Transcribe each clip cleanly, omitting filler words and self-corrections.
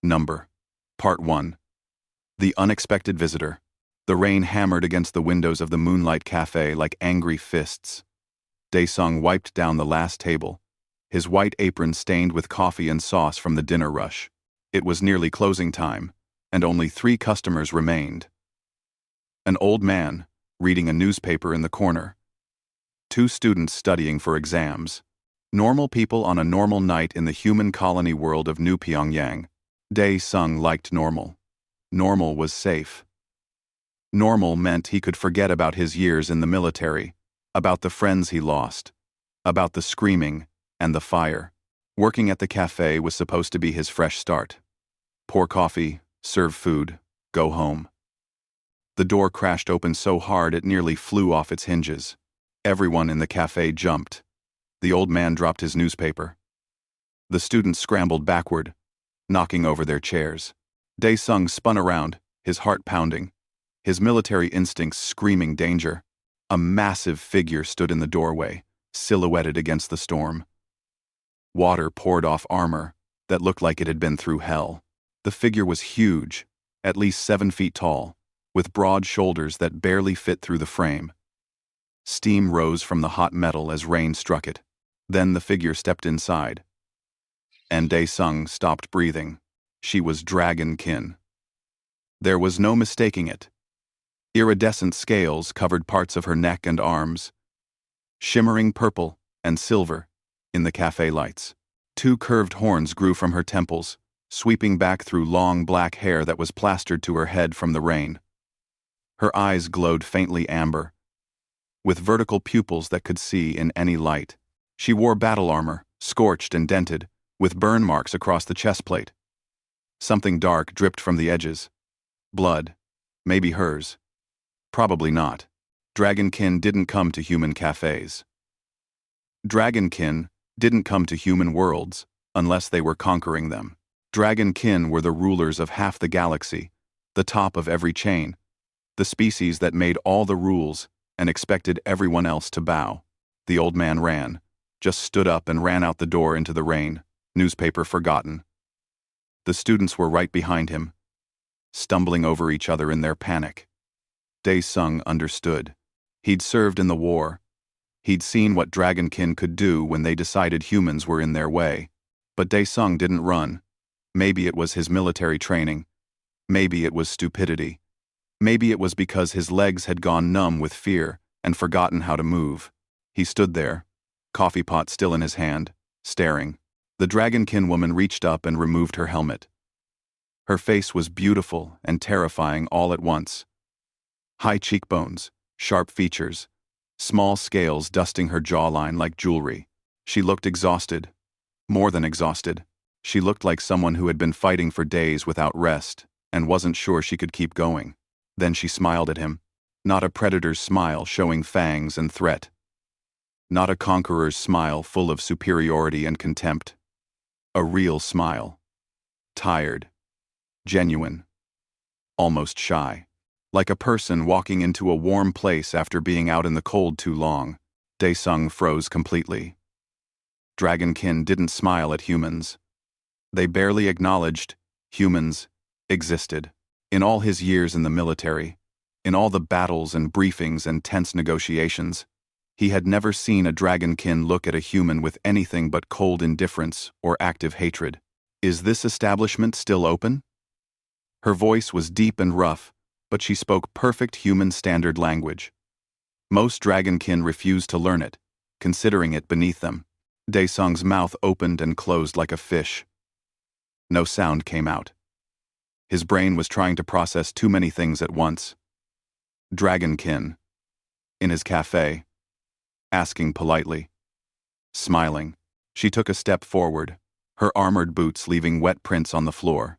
Number. Part 1. The Unexpected Visitor. The rain hammered against the windows of the Moonlight Café like angry fists. Daesung wiped down the last table, his white apron stained with coffee and sauce from the dinner rush. It was nearly closing time, and only 3 customers remained. An old man, reading a newspaper in the corner. 2 students studying for exams. Normal people on a normal night in the human colony world of New Pyongyang. Daesung liked normal. Normal was safe. Normal meant he could forget about his years in the military, about the friends he lost, about the screaming and the fire. Working at the cafe was supposed to be his fresh start. Pour coffee, serve food, go home. The door crashed open so hard it nearly flew off its hinges. Everyone in the cafe jumped. The old man dropped his newspaper. The students scrambled backward, knocking over their chairs. Daesung spun around, his heart pounding, his military instincts screaming danger. A massive figure stood in the doorway, silhouetted against the storm. Water poured off armor that looked like it had been through hell. The figure was huge, at least 7 feet tall, with broad shoulders that barely fit through the frame. Steam rose from the hot metal as rain struck it. Then the figure stepped inside. And Daesung stopped breathing. She was dragon-kin. There was no mistaking it. Iridescent scales covered parts of her neck and arms, shimmering purple and silver in the cafe lights. 2 curved horns grew from her temples, sweeping back through long black hair that was plastered to her head from the rain. Her eyes glowed faintly amber, with vertical pupils that could see in any light. She wore battle armor, scorched and dented, with burn marks across the chest plate. Something dark dripped from the edges. Blood. Maybe hers. Probably not. Dragonkin didn't come to human cafes. Dragonkin didn't come to human worlds unless they were conquering them. Dragonkin were the rulers of half the galaxy, the top of every chain, the species that made all the rules and expected everyone else to bow. The old man ran, just stood up and ran out the door into the rain, newspaper forgotten. The students were right behind him, stumbling over each other in their panic. Daesung understood. He'd served in the war. He'd seen what Dragonkin could do when they decided humans were in their way. But Daesung didn't run. Maybe it was his military training. Maybe it was stupidity. Maybe it was because his legs had gone numb with fear and forgotten how to move. He stood there, coffee pot still in his hand, staring. The Dragonkin woman reached up and removed her helmet. Her face was beautiful and terrifying all at once. High cheekbones, sharp features, small scales dusting her jawline like jewelry. She looked exhausted. More than exhausted. She looked like someone who had been fighting for days without rest and wasn't sure she could keep going. Then she smiled at him. Not a predator's smile showing fangs and threat. Not a conqueror's smile full of superiority and contempt. A real smile. Tired. Genuine. Almost shy. Like a person walking into a warm place after being out in the cold too long. Daesung froze completely. Dragonkin didn't smile at humans. They barely acknowledged humans existed. In all his years in the military, in all the battles and briefings and tense negotiations, he had never seen a Dragonkin look at a human with anything but cold indifference or active hatred. Is this establishment still open? Her voice was deep and rough, but she spoke perfect human standard language. Most Dragonkin refused to learn it, considering it beneath them. Daesung's mouth opened and closed like a fish. No sound came out. His brain was trying to process too many things at once. Dragonkin. In his cafe. Asking politely. Smiling. She took a step forward, her armored boots leaving wet prints on the floor.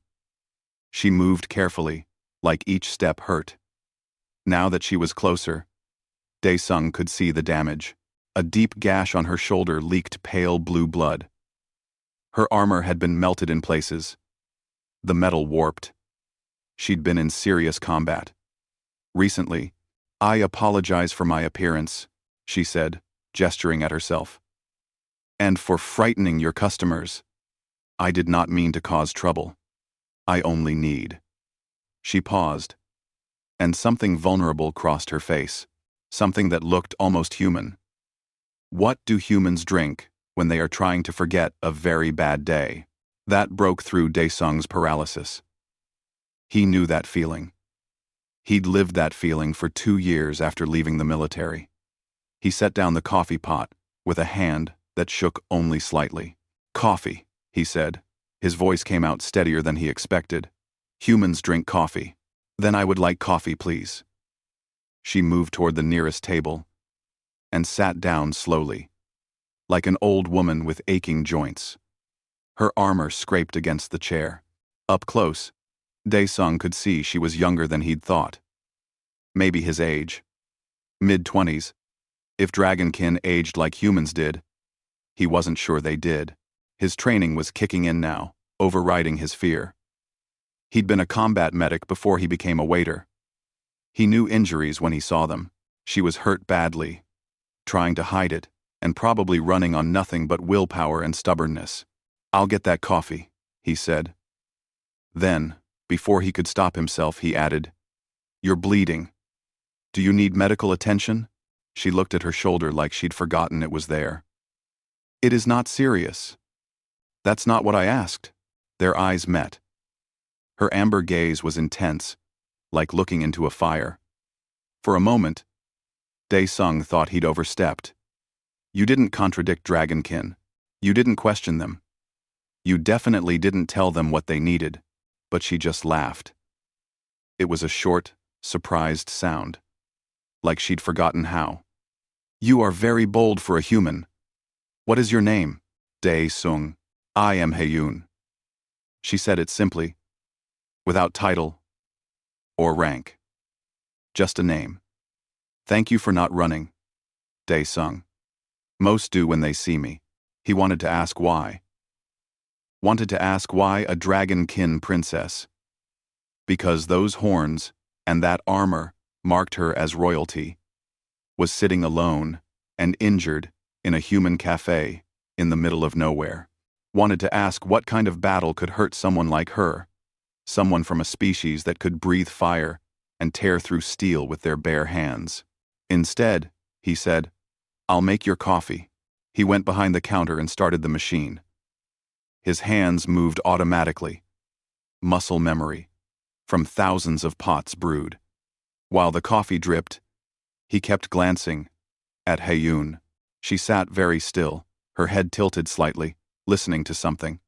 She moved carefully, like each step hurt. Now that she was closer, Daesung could see the damage. A deep gash on her shoulder leaked pale blue blood. Her armor had been melted in places. The metal warped. She'd been in serious combat. Recently, I apologize for my appearance, she said, gesturing at herself. And for frightening your customers. I did not mean to cause trouble. I only need. She paused, and something vulnerable crossed her face, something that looked almost human. What do humans drink when they are trying to forget a very bad day? That broke through Daesung's paralysis. He knew that feeling. He'd lived that feeling for 2 years after leaving the military. He set down the coffee pot with a hand that shook only slightly. Coffee, he said. His voice came out steadier than he expected. Humans drink coffee. Then I would like coffee, please. She moved toward the nearest table and sat down slowly, like an old woman with aching joints. Her armor scraped against the chair. Up close, Daesung could see she was younger than he'd thought. Maybe his age. Mid-20s. If dragonkin aged like humans did, he wasn't sure they did. His training was kicking in now, overriding his fear. He'd been a combat medic before he became a waiter. He knew injuries when he saw them. She was hurt badly, trying to hide it, and probably running on nothing but willpower and stubbornness. I'll get that coffee, he said. Then, before he could stop himself, he added, You're bleeding. Do you need medical attention? She looked at her shoulder like she'd forgotten it was there. It is not serious. That's not what I asked. Their eyes met. Her amber gaze was intense, like looking into a fire. For a moment, Daesung thought he'd overstepped. You didn't contradict dragonkin. You didn't question them. You definitely didn't tell them what they needed, but she just laughed. It was a short, surprised sound, like she'd forgotten how. You are very bold for a human. What is your name? Daesung. I am Haeyun. She said it simply, without title or rank. Just a name. Thank you for not running. Daesung. Most do when they see me. He wanted to ask why. Wanted to ask why a dragonkin princess. Because those horns and that armor marked her as royalty. Was sitting alone and injured in a human cafe in the middle of nowhere. Wanted to ask what kind of battle could hurt someone like her, someone from a species that could breathe fire and tear through steel with their bare hands. Instead, he said, I'll make your coffee. He went behind the counter and started the machine. His hands moved automatically. Muscle memory, from thousands of pots brewed. While the coffee dripped, he kept glancing at Haeyun. She sat very still, her head tilted slightly, listening to something.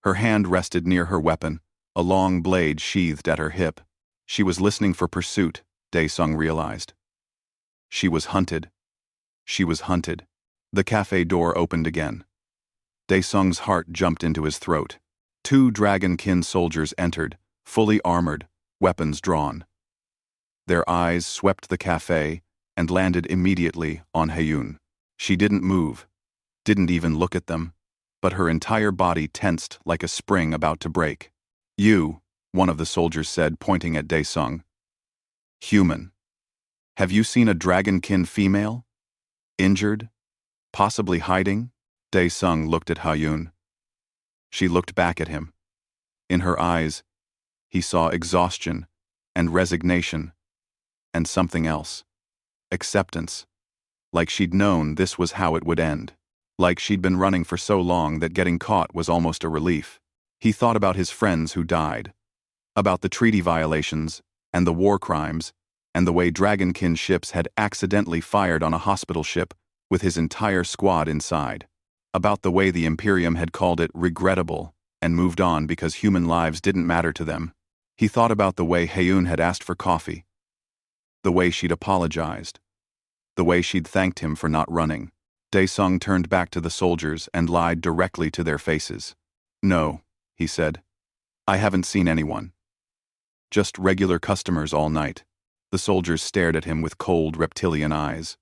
Her hand rested near her weapon, a long blade sheathed at her hip. She was listening for pursuit, Daesung realized. She was hunted. She was hunted. The cafe door opened again. Daesung's heart jumped into his throat. 2 dragonkin soldiers entered, fully armored, weapons drawn. Their eyes swept the cafe and landed immediately on Haeyun. She didn't move, didn't even look at them, but her entire body tensed like a spring about to break. You, one of the soldiers said, pointing at Daesung. Human. Have you seen a dragonkin female? Injured? Possibly hiding? Daesung looked at Haeyun. She looked back at him. In her eyes, he saw exhaustion and resignation and something else. Acceptance. Like she'd known this was how it would end. Like she'd been running for so long that getting caught was almost a relief. He thought about his friends who died, about the treaty violations and the war crimes, and the way dragonkin ships had accidentally fired on a hospital ship with his entire squad inside, about the way the Imperium had called it regrettable and moved on because human lives didn't matter to them. He thought about the way Haeyun had asked for coffee, the way she'd apologized, the way she'd thanked him for not running. Daesung turned back to the soldiers and lied directly to their faces. No, he said. I haven't seen anyone. Just regular customers all night. The soldiers stared at him with cold reptilian eyes.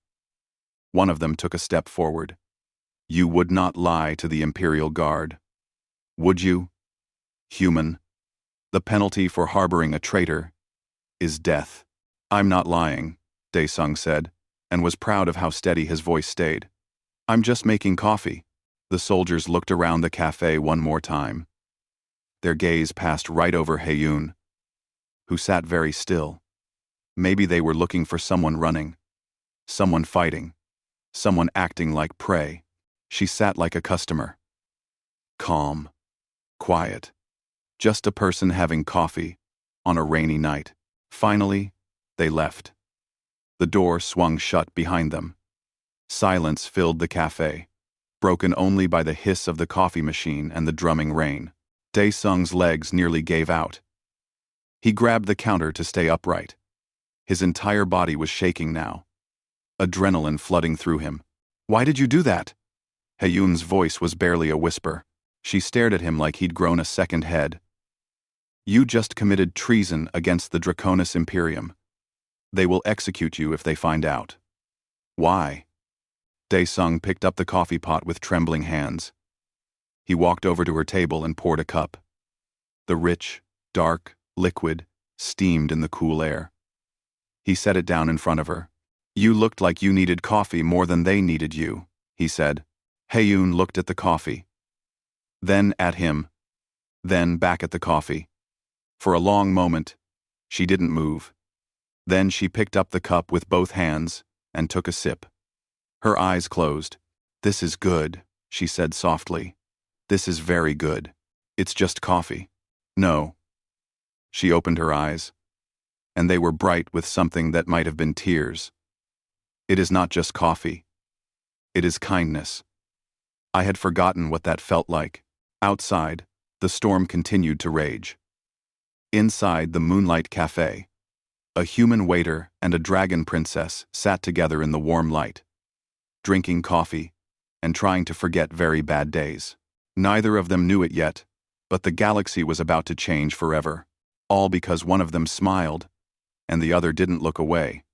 One of them took a step forward. You would not lie to the Imperial Guard. Would you? Human. The penalty for harboring a traitor is death. I'm not lying, Daesung said, and was proud of how steady his voice stayed. I'm just making coffee. The soldiers looked around the cafe one more time. Their gaze passed right over Haeyun, who sat very still. Maybe they were looking for someone running, someone fighting, someone acting like prey. She sat like a customer. Calm, quiet, just a person having coffee on a rainy night. Finally, they left. The door swung shut behind them. Silence filled the cafe, broken only by the hiss of the coffee machine and the drumming rain. Dae-sung's legs nearly gave out. He grabbed the counter to stay upright. His entire body was shaking now, adrenaline flooding through him. "Why did you do that?" Haeyun's voice was barely a whisper. She stared at him like he'd grown a second head. "You just committed treason against the Draconis Imperium. They will execute you if they find out." "Why?" Dae-sung picked up the coffee pot with trembling hands. He walked over to her table and poured a cup. The rich, dark, liquid, steamed in the cool air. He set it down in front of her. "You looked like you needed coffee more than they needed you," he said. Haeyun looked at the coffee, then at him, then back at the coffee. For a long moment, she didn't move. Then she picked up the cup with both hands and took a sip. Her eyes closed. "This is good," she said softly. "This is very good. It's just coffee." "No." She opened her eyes, and they were bright with something that might have been tears. "It is not just coffee. It is kindness." I had forgotten what that felt like. Outside, the storm continued to rage. Inside the moonlight cafe, a human waiter and a dragon princess sat together in the warm light, drinking coffee and trying to forget very bad days. Neither of them knew it yet, but the galaxy was about to change forever, all because one of them smiled and the other didn't look away.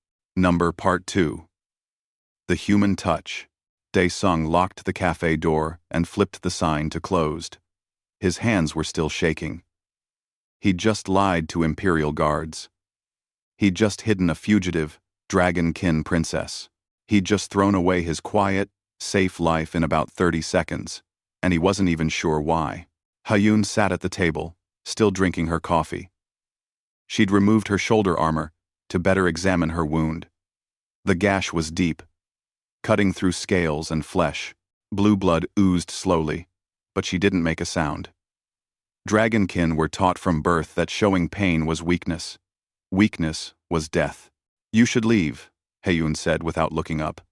Part 2. The Human Touch. Dae-sung locked the cafe door and flipped the sign to closed. His hands were still shaking. He'd just lied to Imperial guards. He'd just hidden a fugitive, dragon-kin princess. He'd just thrown away his quiet, safe life in about 30 seconds, and he wasn't even sure why. Haeyun sat at the table, still drinking her coffee. She'd removed her shoulder armor to better examine her wound. The gash was deep, cutting through scales and flesh. Blue blood oozed slowly, but she didn't make a sound. Dragonkin were taught from birth that showing pain was weakness. Weakness was death. "You should leave," Haeyun said without looking up.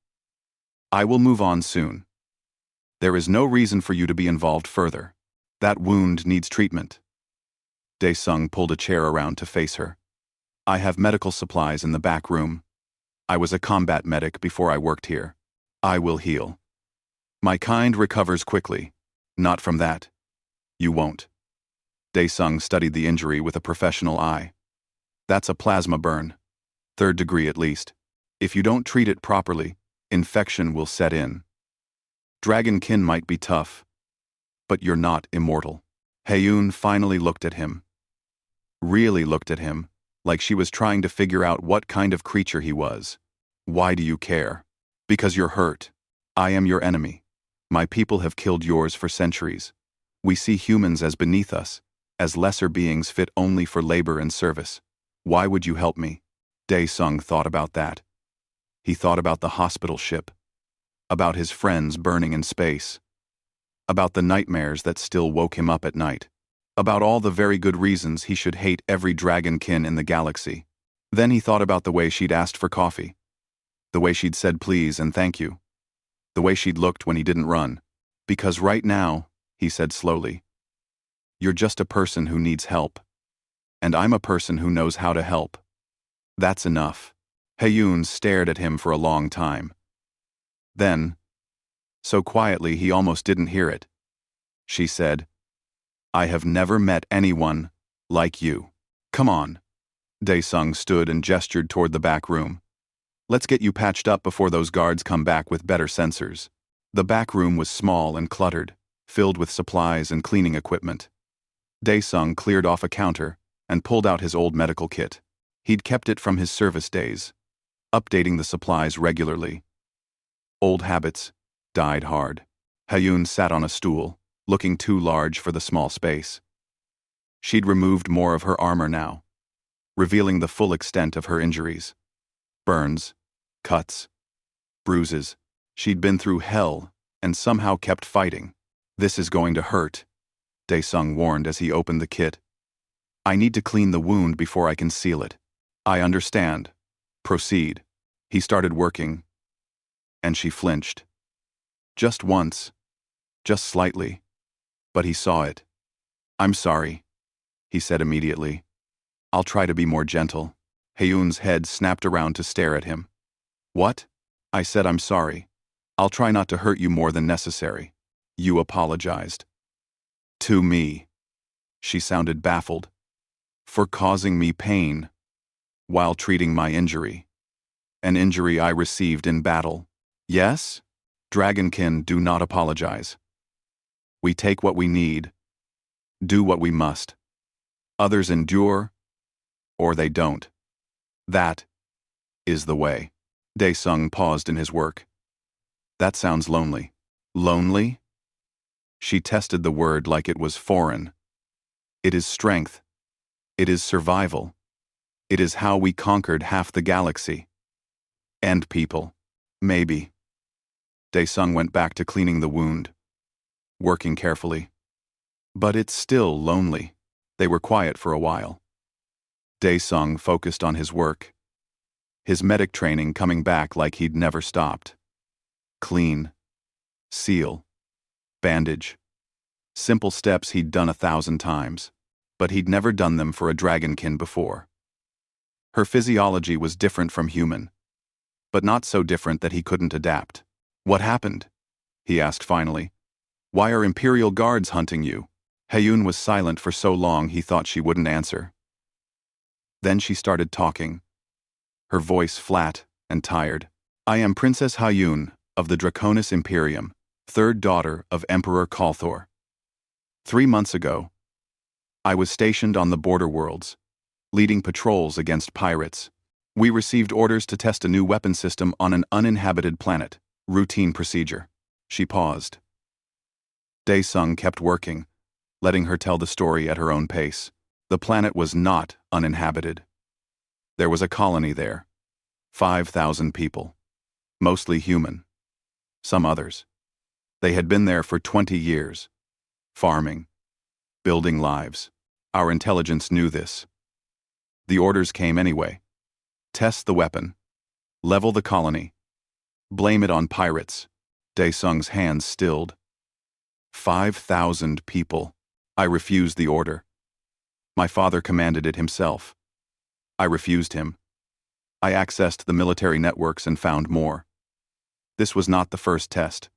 "I will move on soon. There is no reason for you to be involved further. That wound needs treatment." Dae-sung pulled a chair around to face her. "I have medical supplies in the back room. I was a combat medic before I worked here. I will heal. My kind recovers quickly. Not from that. You won't." Dae-sung studied the injury with a professional eye. "That's a plasma burn. 3rd degree at least. If you don't treat it properly, infection will set in. Dragonkin might be tough, but you're not immortal." Haeyun finally looked at him. Really looked at him, like she was trying to figure out what kind of creature he was. "Why do you care?" "Because you're hurt. I am your enemy. My people have killed yours for centuries. We see humans as beneath us, as lesser beings fit only for labor and service. Why would you help me?" Dae-sung thought about that. He thought about the hospital ship, about his friends burning in space, about the nightmares that still woke him up at night, about all the very good reasons he should hate every dragonkin in the galaxy. Then he thought about the way she'd asked for coffee, the way she'd said please and thank you, the way she'd looked when he didn't run. "Because right now," he said slowly, "you're just a person who needs help. And I'm a person who knows how to help. That's enough." Haeyun stared at him for a long time. Then, so quietly he almost didn't hear it, she said, "I have never met anyone like you. Come on." Dae-sung stood and gestured toward the back room. "Let's get you patched up before those guards come back with better sensors." The back room was small and cluttered, filled with supplies and cleaning equipment. Dae-sung cleared off a counter and pulled out his old medical kit. He'd kept it from his service days, updating the supplies regularly. Old habits died hard. Haeyun sat on a stool, looking too large for the small space. She'd removed more of her armor now, revealing the full extent of her injuries. Burns, cuts, bruises. She'd been through hell and somehow kept fighting. "This is going to hurt," Dae-sung warned as he opened the kit. "I need to clean the wound before I can seal it." "I understand. Proceed." He started working, and she flinched. Just once, just slightly, but he saw it. "I'm sorry," he said immediately. "I'll try to be more gentle." Hyun's head snapped around to stare at him. "What?" "I said I'm sorry. I'll try not to hurt you more than necessary." "You apologized." "To me." She sounded baffled. "For causing me pain while treating my injury. An injury I received in battle." "Yes? Dragonkin, do not apologize. We take what we need, do what we must. Others endure, or they don't. That is the way." Dae-sung paused in his work. "That sounds lonely." "Lonely?" She tested the word like it was foreign. "It is strength. It is survival. It is how we conquered half the galaxy. And people. Maybe." Dae-sung went back to cleaning the wound, working carefully. "But it's still lonely." They were quiet for a while. Dae-sung focused on his work, his medic training coming back like he'd never stopped. Clean, seal, bandage. Simple steps he'd done 1,000 times, but he'd never done them for a dragonkin before. Her physiology was different from human, but not so different that he couldn't adapt. "What happened?" he asked finally. "Why are Imperial Guards hunting you?" Hyun was silent for so long he thought she wouldn't answer. Then she started talking, her voice flat and tired. "I am Princess Hyun of the Draconis Imperium, third daughter of Emperor Kalthor. 3 months ago, I was stationed on the border worlds, leading patrols against pirates. We received orders to test a new weapon system on an uninhabited planet. Routine procedure." She paused. Dae-sung kept working, letting her tell the story at her own pace. The planet was not uninhabited. There was a colony there. 5,000 people. Mostly human. Some others. They had been there for 20 years. Farming. Building lives. Our intelligence knew this. The orders came anyway. Test the weapon. Level the colony. Blame it on pirates. Dae-sung's hands stilled. 5,000 people. I refused the order. My father commanded it himself. I refused him. I accessed the military networks and found more. This was not the first test.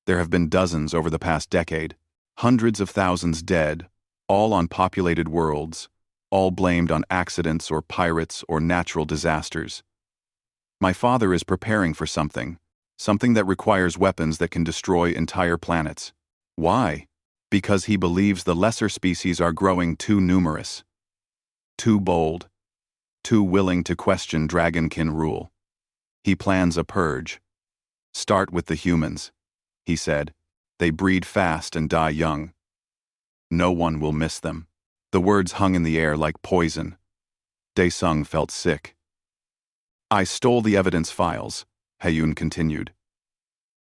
There have been dozens over the past decade. Hundreds of thousands dead, all on populated worlds, all blamed on accidents or pirates or natural disasters. My father is preparing for something that requires weapons that can destroy entire planets. Why? Because he believes the lesser species are growing too numerous, too bold, too willing to question dragonkin rule. He plans a purge. "Start with the humans," he said. "They breed fast and die young. No one will miss them." The words hung in the air like poison. Dae-sung felt sick. "I stole the evidence files," Hyun continued.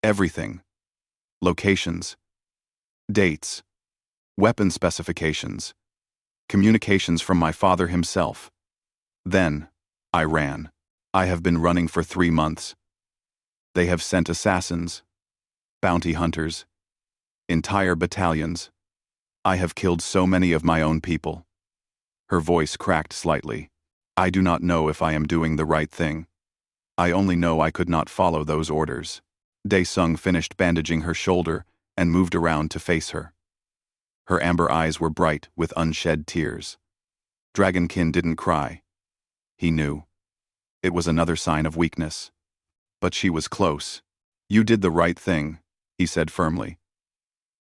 "Everything. Locations. Dates. Weapon specifications. Communications from my father himself. Then, I ran. I have been running for 3 months. They have sent assassins, bounty hunters, entire battalions. I have killed so many of my own people." Her voice cracked slightly. "I do not know if I am doing the right thing. I only know I could not follow those orders." Dae-sung finished bandaging her shoulder and moved around to face her. Her amber eyes were bright with unshed tears. Dragonkin didn't cry. He knew. It was another sign of weakness. But she was close. "You did the right thing," he said firmly.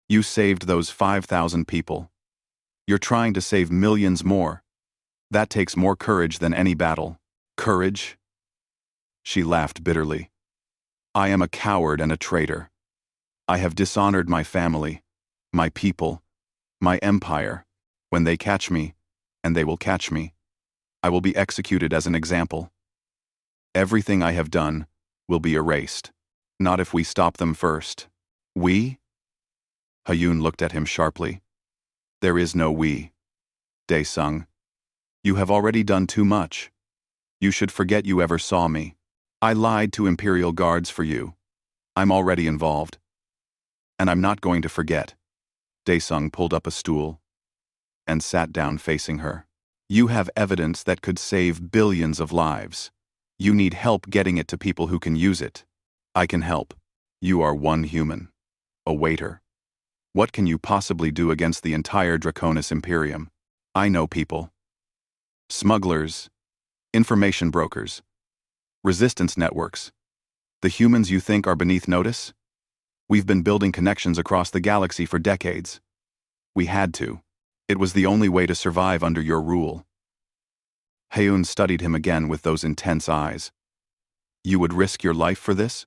"You saved those 5,000 people. You're trying to save millions more. That takes more courage than any battle." "Courage?" She laughed bitterly. "I am a coward and a traitor. I have dishonored my family, my people, my empire. When they catch me, and they will catch me, I will be executed as an example. Everything I have done will be erased. Not if we stop them first. We? Hayun looked at him sharply. There is no we. Dae-sung. You have already done too much. You should forget you ever saw me. I lied to Imperial guards for you. I'm already involved. And I'm not going to forget. Dae-sung pulled up a stool and sat down facing her. You have evidence that could save billions of lives. You need help getting it to people who can use it. I can help. You are one human. A waiter. What can you possibly do against the entire Draconis Imperium? I know people. Smugglers. Information brokers. Resistance networks. The humans you think are beneath notice? We've been building connections across the galaxy for decades. We had to. It was the only way to survive under your rule. Hayun studied him again with those intense eyes. You would risk your life for this?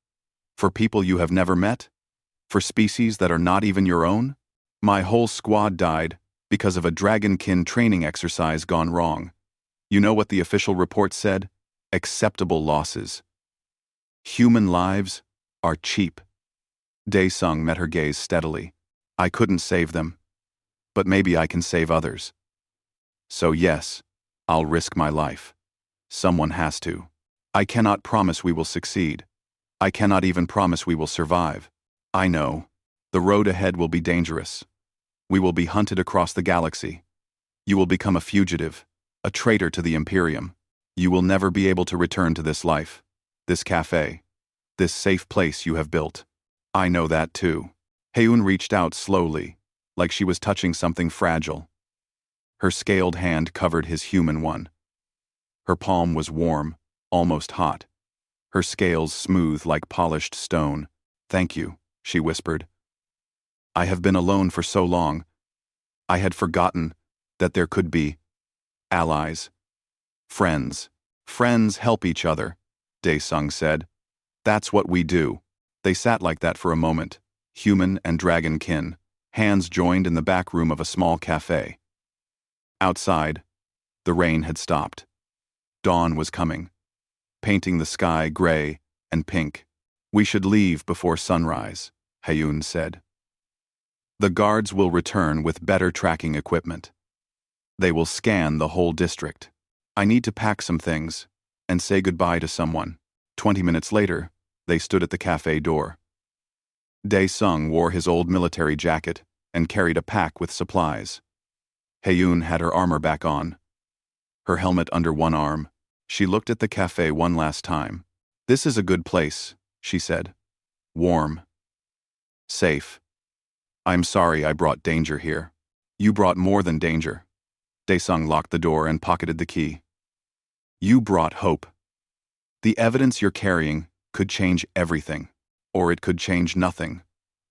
For people you have never met? For species that are not even your own? My whole squad died because of a dragonkin training exercise gone wrong. You know what the official report said? Acceptable losses. Human lives are cheap. Dae-sung met her gaze steadily. I couldn't save them. But maybe I can save others. So yes, I'll risk my life. Someone has to. I cannot promise we will succeed. I cannot even promise we will survive. I know. The road ahead will be dangerous. We will be hunted across the galaxy. You will become a fugitive, a traitor to the Imperium. You will never be able to return to this life, this cafe, this safe place you have built. I know that too. Hayun reached out slowly, like she was touching something fragile. Her scaled hand covered his human one. Her palm was warm, almost hot. Her scales smooth like polished stone. Thank you, she whispered. I have been alone for so long. I had forgotten that there could be allies. Friends. Friends help each other, Dae-sung said. That's what we do. They sat like that for a moment, human and dragon kin, hands joined in the back room of a small cafe. Outside, the rain had stopped. Dawn was coming, painting the sky gray and pink. We should leave before sunrise, Hayun said. The guards will return with better tracking equipment. They will scan the whole district. I need to pack some things and say goodbye to someone. 20 minutes later, they stood at the cafe door. Dae-sung wore his old military jacket and carried a pack with supplies. Hayun had her armor back on, her helmet under one arm. She looked at the cafe one last time. This is a good place, she said. Warm. Safe. I'm sorry I brought danger here. You brought more than danger. Dae-sung locked the door and pocketed the key. You brought hope. The evidence you're carrying could change everything, or it could change nothing.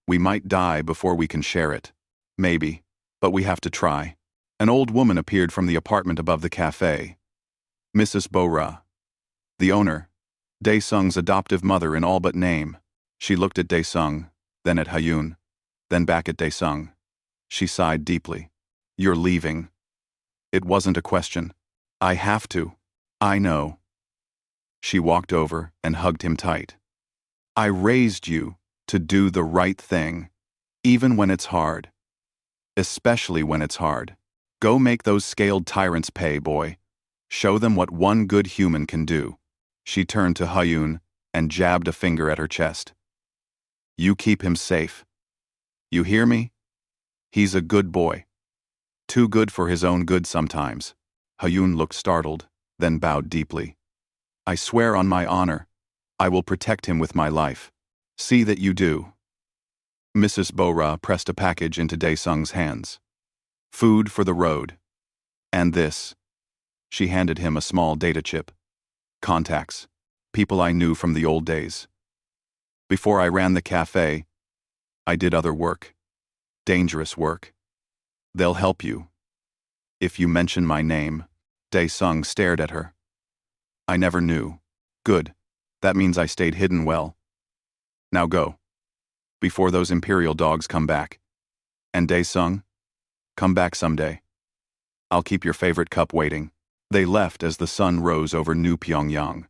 We might die before we can share it. Maybe, but we have to try. An old woman appeared from the apartment above the cafe. Mrs. Bo-ra. The owner, Dae-sung's adoptive mother in all but name. She looked at Dae-sung, then at Hayun, then back at Dae-sung. She sighed deeply. You're leaving. It wasn't a question. I have to. I know. She walked over and hugged him tight. I raised you to do the right thing, even when it's hard. Especially when it's hard. Go make those scaled tyrants pay, boy. Show them what one good human can do. She turned to Hayun and jabbed a finger at her chest. You keep him safe. You hear me? He's a good boy. Too good for his own good sometimes. Hayun looked startled, then bowed deeply. I swear on my honor, I will protect him with my life. See that you do. Mrs. Bo-ra pressed a package into Dae-sung's hands. Food for the road. And this. She handed him a small data chip. Contacts. People I knew from the old days. Before I ran the cafe, I did other work. Dangerous work. They'll help you. If you mention my name. Dae-sung stared at her. I never knew. Good. That means I stayed hidden well. Now go. Before those Imperial dogs come back. And Dae-sung, come back someday. I'll keep your favorite cup waiting. They left as the sun rose over New Pyongyang.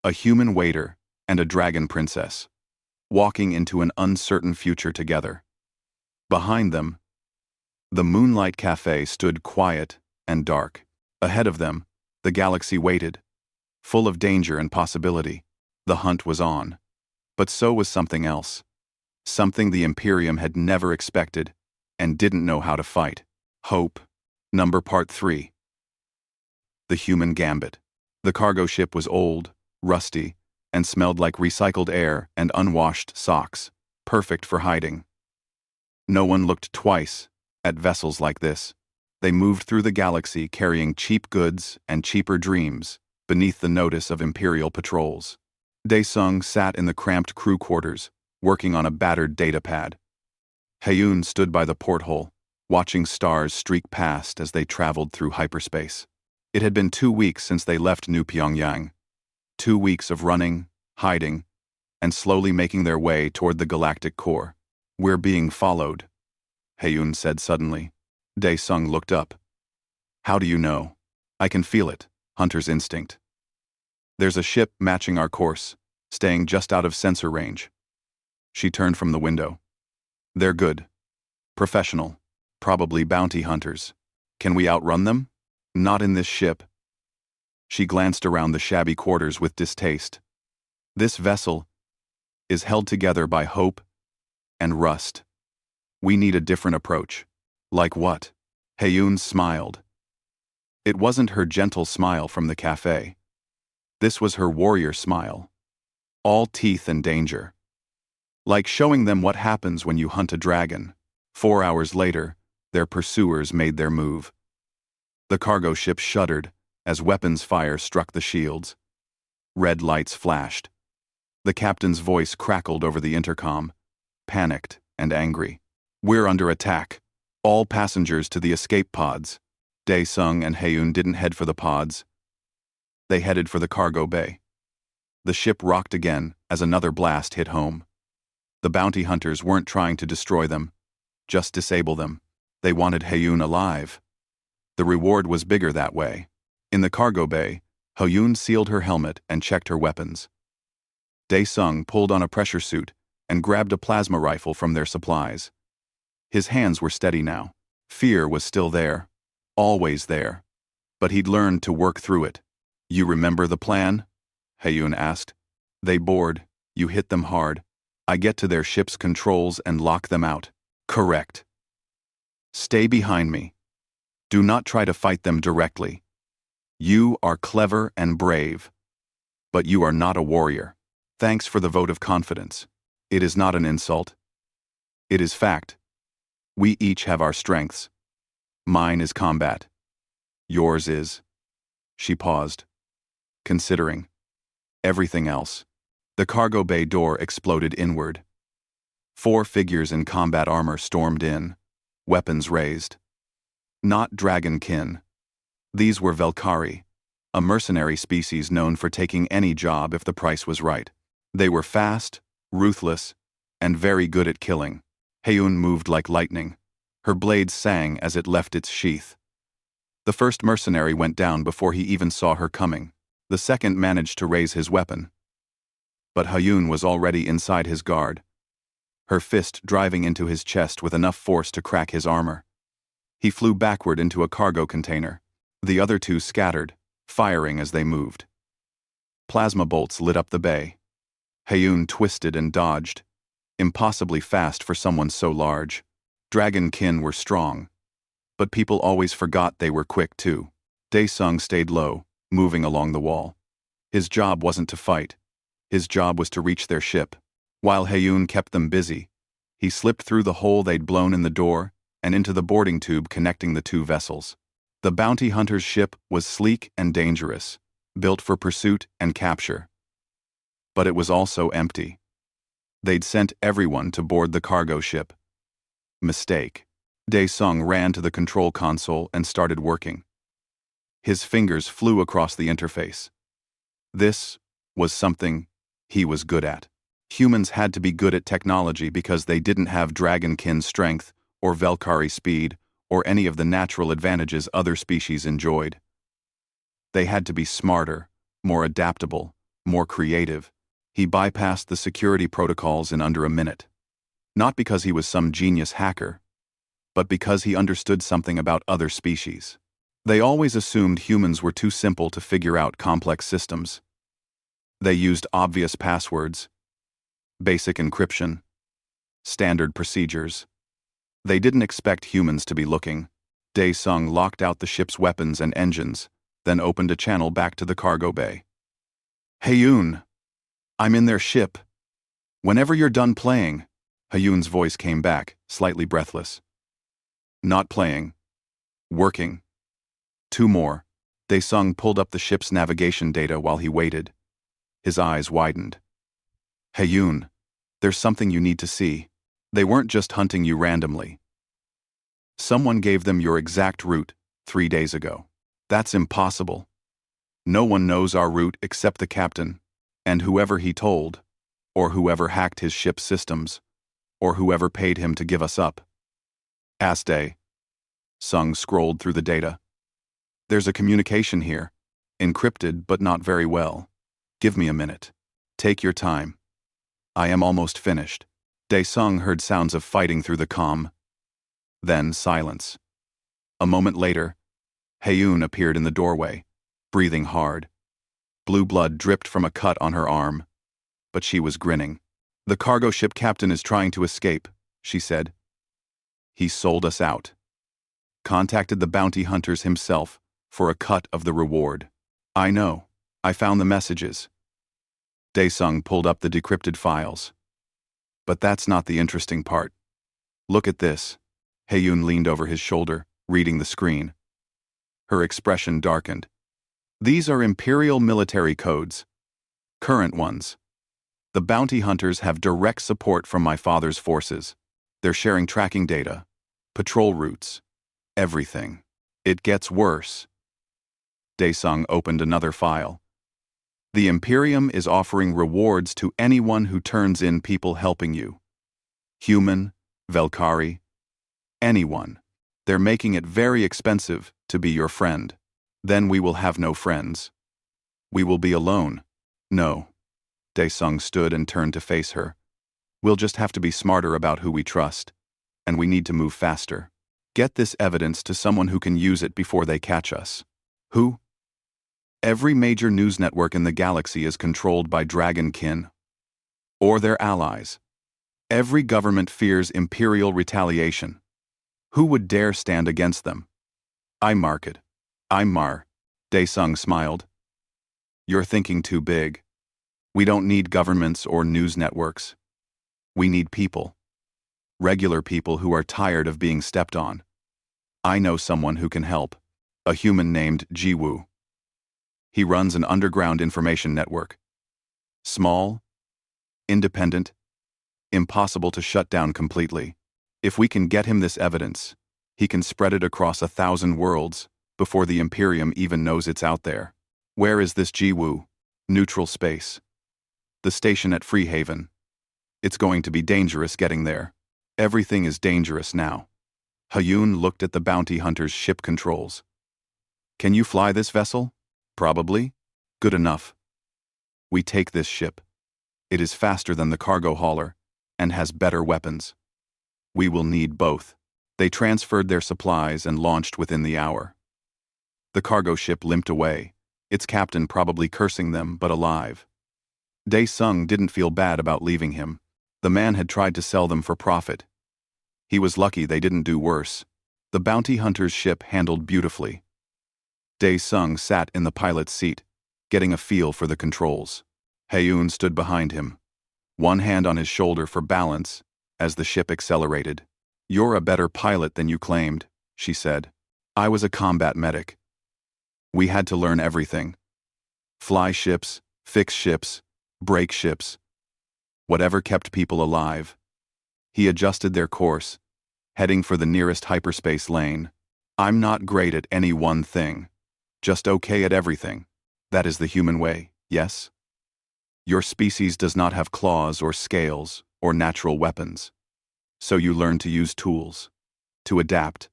A human waiter and a dragon princess, walking into an uncertain future together. Behind them, the Moonlight Café stood quiet and dark. Ahead of them, the galaxy waited, full of danger and possibility. The hunt was on. But so was something else. Something the Imperium had never expected and didn't know how to fight. Hope. Part 3. The Human Gambit. The cargo ship was old, rusty, and smelled like recycled air and unwashed socks, perfect for hiding. No one looked twice at vessels like this. They moved through the galaxy carrying cheap goods and cheaper dreams beneath the notice of Imperial patrols. Dae-sung sat in the cramped crew quarters, working on a battered datapad. Hae-yoon stood by the porthole, watching stars streak past as they traveled through hyperspace. It had been 2 weeks since they left New Pyongyang. 2 weeks of running, hiding, and slowly making their way toward the galactic core. We're being followed, Hae-yoon said suddenly. Dae-sung looked up. How do you know? I can feel it, hunter's instinct. There's a ship matching our course, staying just out of sensor range. She turned from the window. They're good. Professional. Probably bounty hunters. Can we outrun them? Not in this ship. She glanced around the shabby quarters with distaste. This vessel is held together by hope and rust. We need a different approach. Like what? Hae-yoon smiled. It wasn't her gentle smile from the cafe. This was her warrior smile. All teeth and danger. Like showing them what happens when you hunt a dragon. 4 hours later, their pursuers made their move. The cargo ship shuddered as weapons fire struck the shields. Red lights flashed. The captain's voice crackled over the intercom, panicked and angry. We're under attack. All passengers to the escape pods. Dae-sung and Hae-yoon didn't head for the pods. They headed for the cargo bay. The ship rocked again as another blast hit home. The bounty hunters weren't trying to destroy them, just disable them. They wanted Hae-yoon alive. The reward was bigger that way. In the cargo bay, Hae-yoon sealed her helmet and checked her weapons. Dae-sung pulled on a pressure suit and grabbed a plasma rifle from their supplies. His hands were steady now. Fear was still there, always there. But he'd learned to work through it. You remember the plan? Hae-yoon asked. They board, you hit them hard. I get to their ship's controls and lock them out. Correct. Stay behind me. Do not try to fight them directly. You are clever and brave. But you are not a warrior. Thanks for the vote of confidence. It is not an insult. It is fact. We each have our strengths. Mine is combat. Yours is. She paused, considering everything else. The cargo bay door exploded inward. 4 figures in combat armor stormed in, weapons raised. Not dragon kin. These were Velkari, a mercenary species known for taking any job if the price was right. They were fast, ruthless, and very good at killing. Hae-yoon moved like lightning. Her blade sang as it left its sheath. The first mercenary went down before he even saw her coming. The second managed to raise his weapon. But Hae-yoon was already inside his guard, her fist driving into his chest with enough force to crack his armor. He flew backward into a cargo container. The other 2 scattered, firing as they moved. Plasma bolts lit up the bay. Hae-yoon twisted and dodged, impossibly fast for someone so large. Dragon kin were strong, but people always forgot they were quick too. Dae-sung stayed low, moving along the wall. His job wasn't to fight. His job was to reach their ship. While Hae-yoon kept them busy, he slipped through the hole they'd blown in the door and into the boarding tube connecting the 2 vessels. The bounty hunter's ship was sleek and dangerous, built for pursuit and capture. But it was also empty. They'd sent everyone to board the cargo ship. Mistake. Dae-sung ran to the control console and started working. His fingers flew across the interface. This was something he was good at. Humans had to be good at technology because they didn't have dragonkin strength or Velkari speed or any of the natural advantages other species enjoyed. They had to be smarter, more adaptable, more creative. He bypassed the security protocols in under a minute. Not because he was some genius hacker, but because he understood something about other species. They always assumed humans were too simple to figure out complex systems. They used obvious passwords, basic encryption, standard procedures. They didn't expect humans to be looking. Dae-sung locked out the ship's weapons and engines, then opened a channel back to the cargo bay. "Hayoon, I'm in their ship. Whenever you're done playing," Hayoon's voice came back, slightly breathless. "Not playing. Working." "Two more." Dae-sung pulled up the ship's navigation data while he waited. His eyes widened. "Hayoon, there's something you need to see. They weren't just hunting you randomly. Someone gave them your exact route 3 days ago." "That's impossible. No one knows our route except the captain, and whoever he told, or whoever hacked his ship's systems, or whoever paid him to give us up." Dae-sung scrolled through the data. "There's a communication here, encrypted but not very well. Give me a minute. Take your time. I am almost finished." Dae-sung heard sounds of fighting through the comm. Then silence. A moment later, Hayoon appeared in the doorway, breathing hard. Blue blood dripped from a cut on her arm, but she was grinning. "The cargo ship captain is trying to escape," she said. "He sold us out. Contacted the bounty hunters himself for a cut of the reward." "I know. I found the messages." Dae-sung pulled up the decrypted files. "But that's not the interesting part. Look at this." Hayoon leaned over his shoulder, reading the screen. Her expression darkened. "These are Imperial military codes. Current ones. The bounty hunters have direct support from my father's forces. They're sharing tracking data, patrol routes, everything. It gets worse." Dae-sung opened another file. "The Imperium is offering rewards to anyone who turns in people helping you. Human, Velkari, anyone. They're making it very expensive to be your friend. Then we will have no friends. We will be alone." "No." Dae-sung stood and turned to face her. "We'll just have to be smarter about who we trust. And we need to move faster. Get this evidence to someone who can use it before they catch us." "Who?" "Every major news network in the galaxy is controlled by Dragon Kin. Or their allies. Every government fears Imperial retaliation. Who would dare stand against them? I'm Market. I'm Mar." Dae-sung smiled. "You're thinking too big. We don't need governments or news networks. We need people. Regular people who are tired of being stepped on. I know someone who can help. A human named Jiwoo. He runs an underground information network. Small, independent, impossible to shut down completely. If we can get him this evidence, he can spread it across 1,000 worlds before the Imperium even knows it's out there." "Where is this Jiwoo?" "Neutral space. The station at Freehaven. It's going to be dangerous getting there. Everything is dangerous now." Hayoon looked at the bounty hunter's ship controls. "Can you fly this vessel?" "Probably." "Good enough. We take this ship. It is faster than the cargo hauler and has better weapons. We will need both." They transferred their supplies and launched within the hour. The cargo ship limped away, its captain probably cursing them but alive. Dae-sung didn't feel bad about leaving him. The man had tried to sell them for profit. He was lucky they didn't do worse. The bounty hunter's ship handled beautifully. Dae-sung sat in the pilot's seat, getting a feel for the controls. Hayoon stood behind him, one hand on his shoulder for balance as the ship accelerated. "You're a better pilot than you claimed," she said. "I was a combat medic. We had to learn everything. Fly ships, fix ships, break ships. Whatever kept people alive." He adjusted their course, heading for the nearest hyperspace lane. "I'm not great at any one thing. Just okay at everything. That is the human way, yes? Your species does not have claws or scales or natural weapons. So you learn to use tools, to adapt,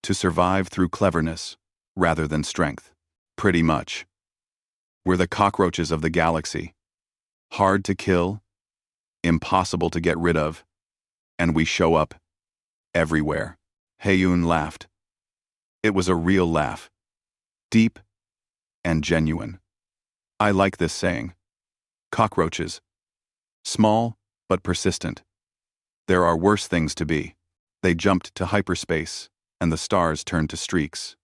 To survive through cleverness, rather than strength. Pretty much. We're the cockroaches of the galaxy. Hard to kill, impossible to get rid of, and we show up everywhere. Heyun laughed. It was a real laugh. Deep and genuine. I like this saying. Cockroaches. Small, but persistent. There are worse things to be. They jumped to hyperspace, and the stars turned to streaks.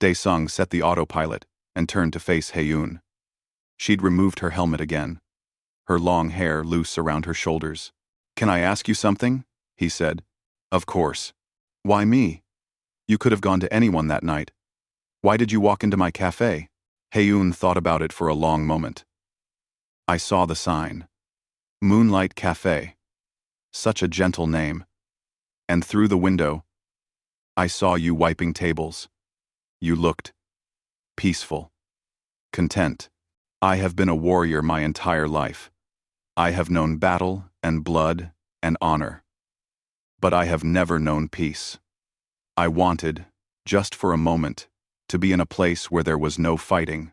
Daesung set the autopilot and turned to face Heyun. She'd removed her helmet again, her long hair loose around her shoulders. Can I ask you something? He said. Of course. Why me? You could have gone to anyone that night. Why did you walk into my cafe? Heyun thought about it for a long moment. I saw the sign. Moonlight Café. Such a gentle name. And through the window, I saw you wiping tables. You looked peaceful, content. I have been a warrior my entire life. I have known battle and blood and honor. But I have never known peace. I wanted, just for a moment, to be in a place where there was no fighting,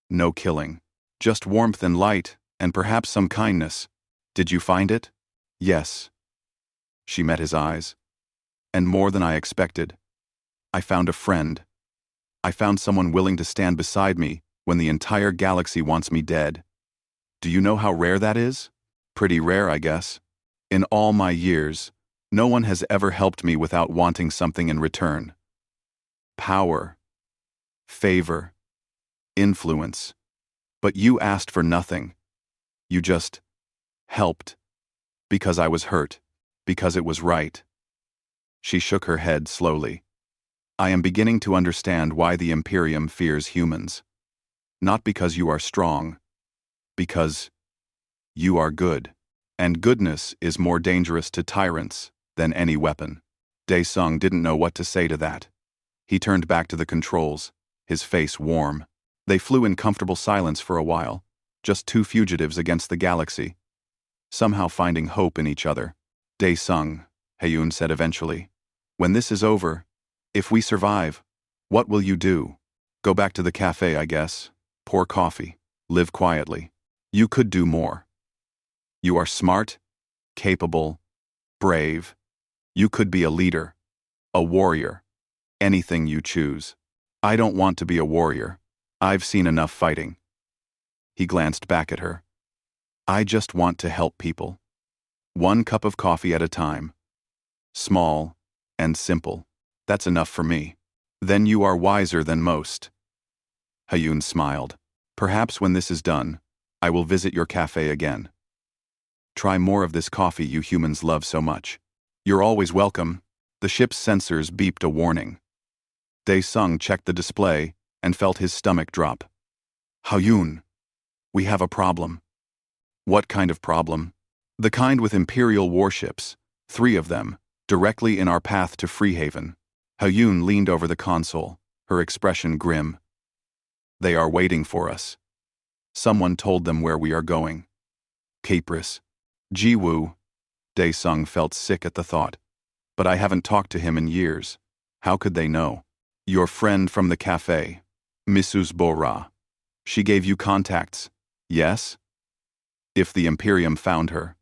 no killing, just warmth and light, and perhaps some kindness. Did you find it? Yes. She met his eyes. And more than I expected. I found a friend. I found someone willing to stand beside me when the entire galaxy wants me dead. Do you know how rare that is? Pretty rare, I guess. In all my years, no one has ever helped me without wanting something in return. Power, favor, influence. But you asked for nothing. You just helped. Because I was hurt. Because it was right. She shook her head slowly. I am beginning to understand why the Imperium fears humans. Not because you are strong. Because you are good. And goodness is more dangerous to tyrants than any weapon. Daesung didn't know what to say to that. He turned back to the controls, his face warm. They flew in comfortable silence for a while, just two fugitives against the galaxy, somehow finding hope in each other. Daesung, Heyun said eventually, when this is over, if we survive, what will you do? Go back to the cafe, I guess, pour coffee, live quietly. You could do more. You are smart, capable, brave. You could be a leader, a warrior, anything you choose. I don't want to be a warrior. I've seen enough fighting. He glanced back at her. I just want to help people. One cup of coffee at a time. Small and simple. That's enough for me. Then you are wiser than most. Heyun smiled. Perhaps when this is done, I will visit your cafe again. Try more of this coffee you humans love so much. You're always welcome. The ship's sensors beeped a warning. Daesung checked the display and felt his stomach drop. Heyun, we have a problem. What kind of problem? The kind with Imperial warships, 3 of them, directly in our path to Freehaven. Heyun leaned over the console, her expression grim. They are waiting for us. Someone told them where we are going. Capris. Jiwoo. Daesung felt sick at the thought. But I haven't talked to him in years. How could they know? Your friend from the cafe, Mrs. Bora. She gave you contacts, yes? If the Imperium found her,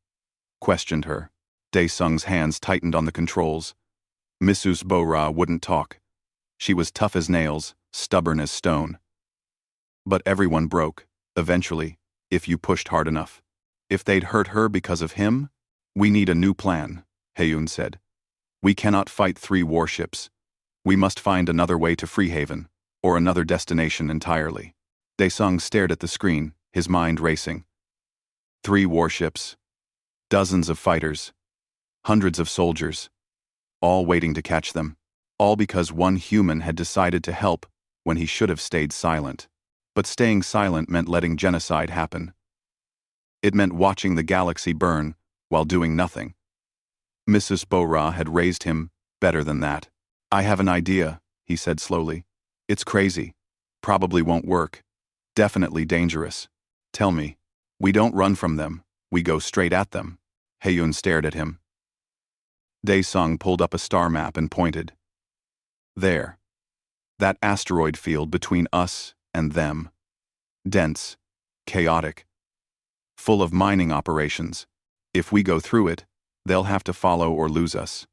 questioned her, Daesung's hands tightened on the controls. Mrs. Bora wouldn't talk. She was tough as nails, stubborn as stone. But everyone broke, eventually, if you pushed hard enough. If they'd hurt her because of him, we need a new plan, Heyun said. We cannot fight 3 warships. We must find another way to Freehaven, or another destination entirely. Daesung stared at the screen, his mind racing. 3 warships. Dozens of fighters. Hundreds of soldiers. All waiting to catch them. All because one human had decided to help when he should have stayed silent. But staying silent meant letting genocide happen. It meant watching the galaxy burn while doing nothing. Mrs. Bora had raised him better than that. I have an idea, he said slowly. It's crazy. Probably won't work. Definitely dangerous. Tell me. We don't run from them. We go straight at them. Heyun stared at him. Daesung pulled up a star map and pointed. There. That asteroid field between us and them. Dense, chaotic, full of mining operations. If we go through it, they'll have to follow or lose us.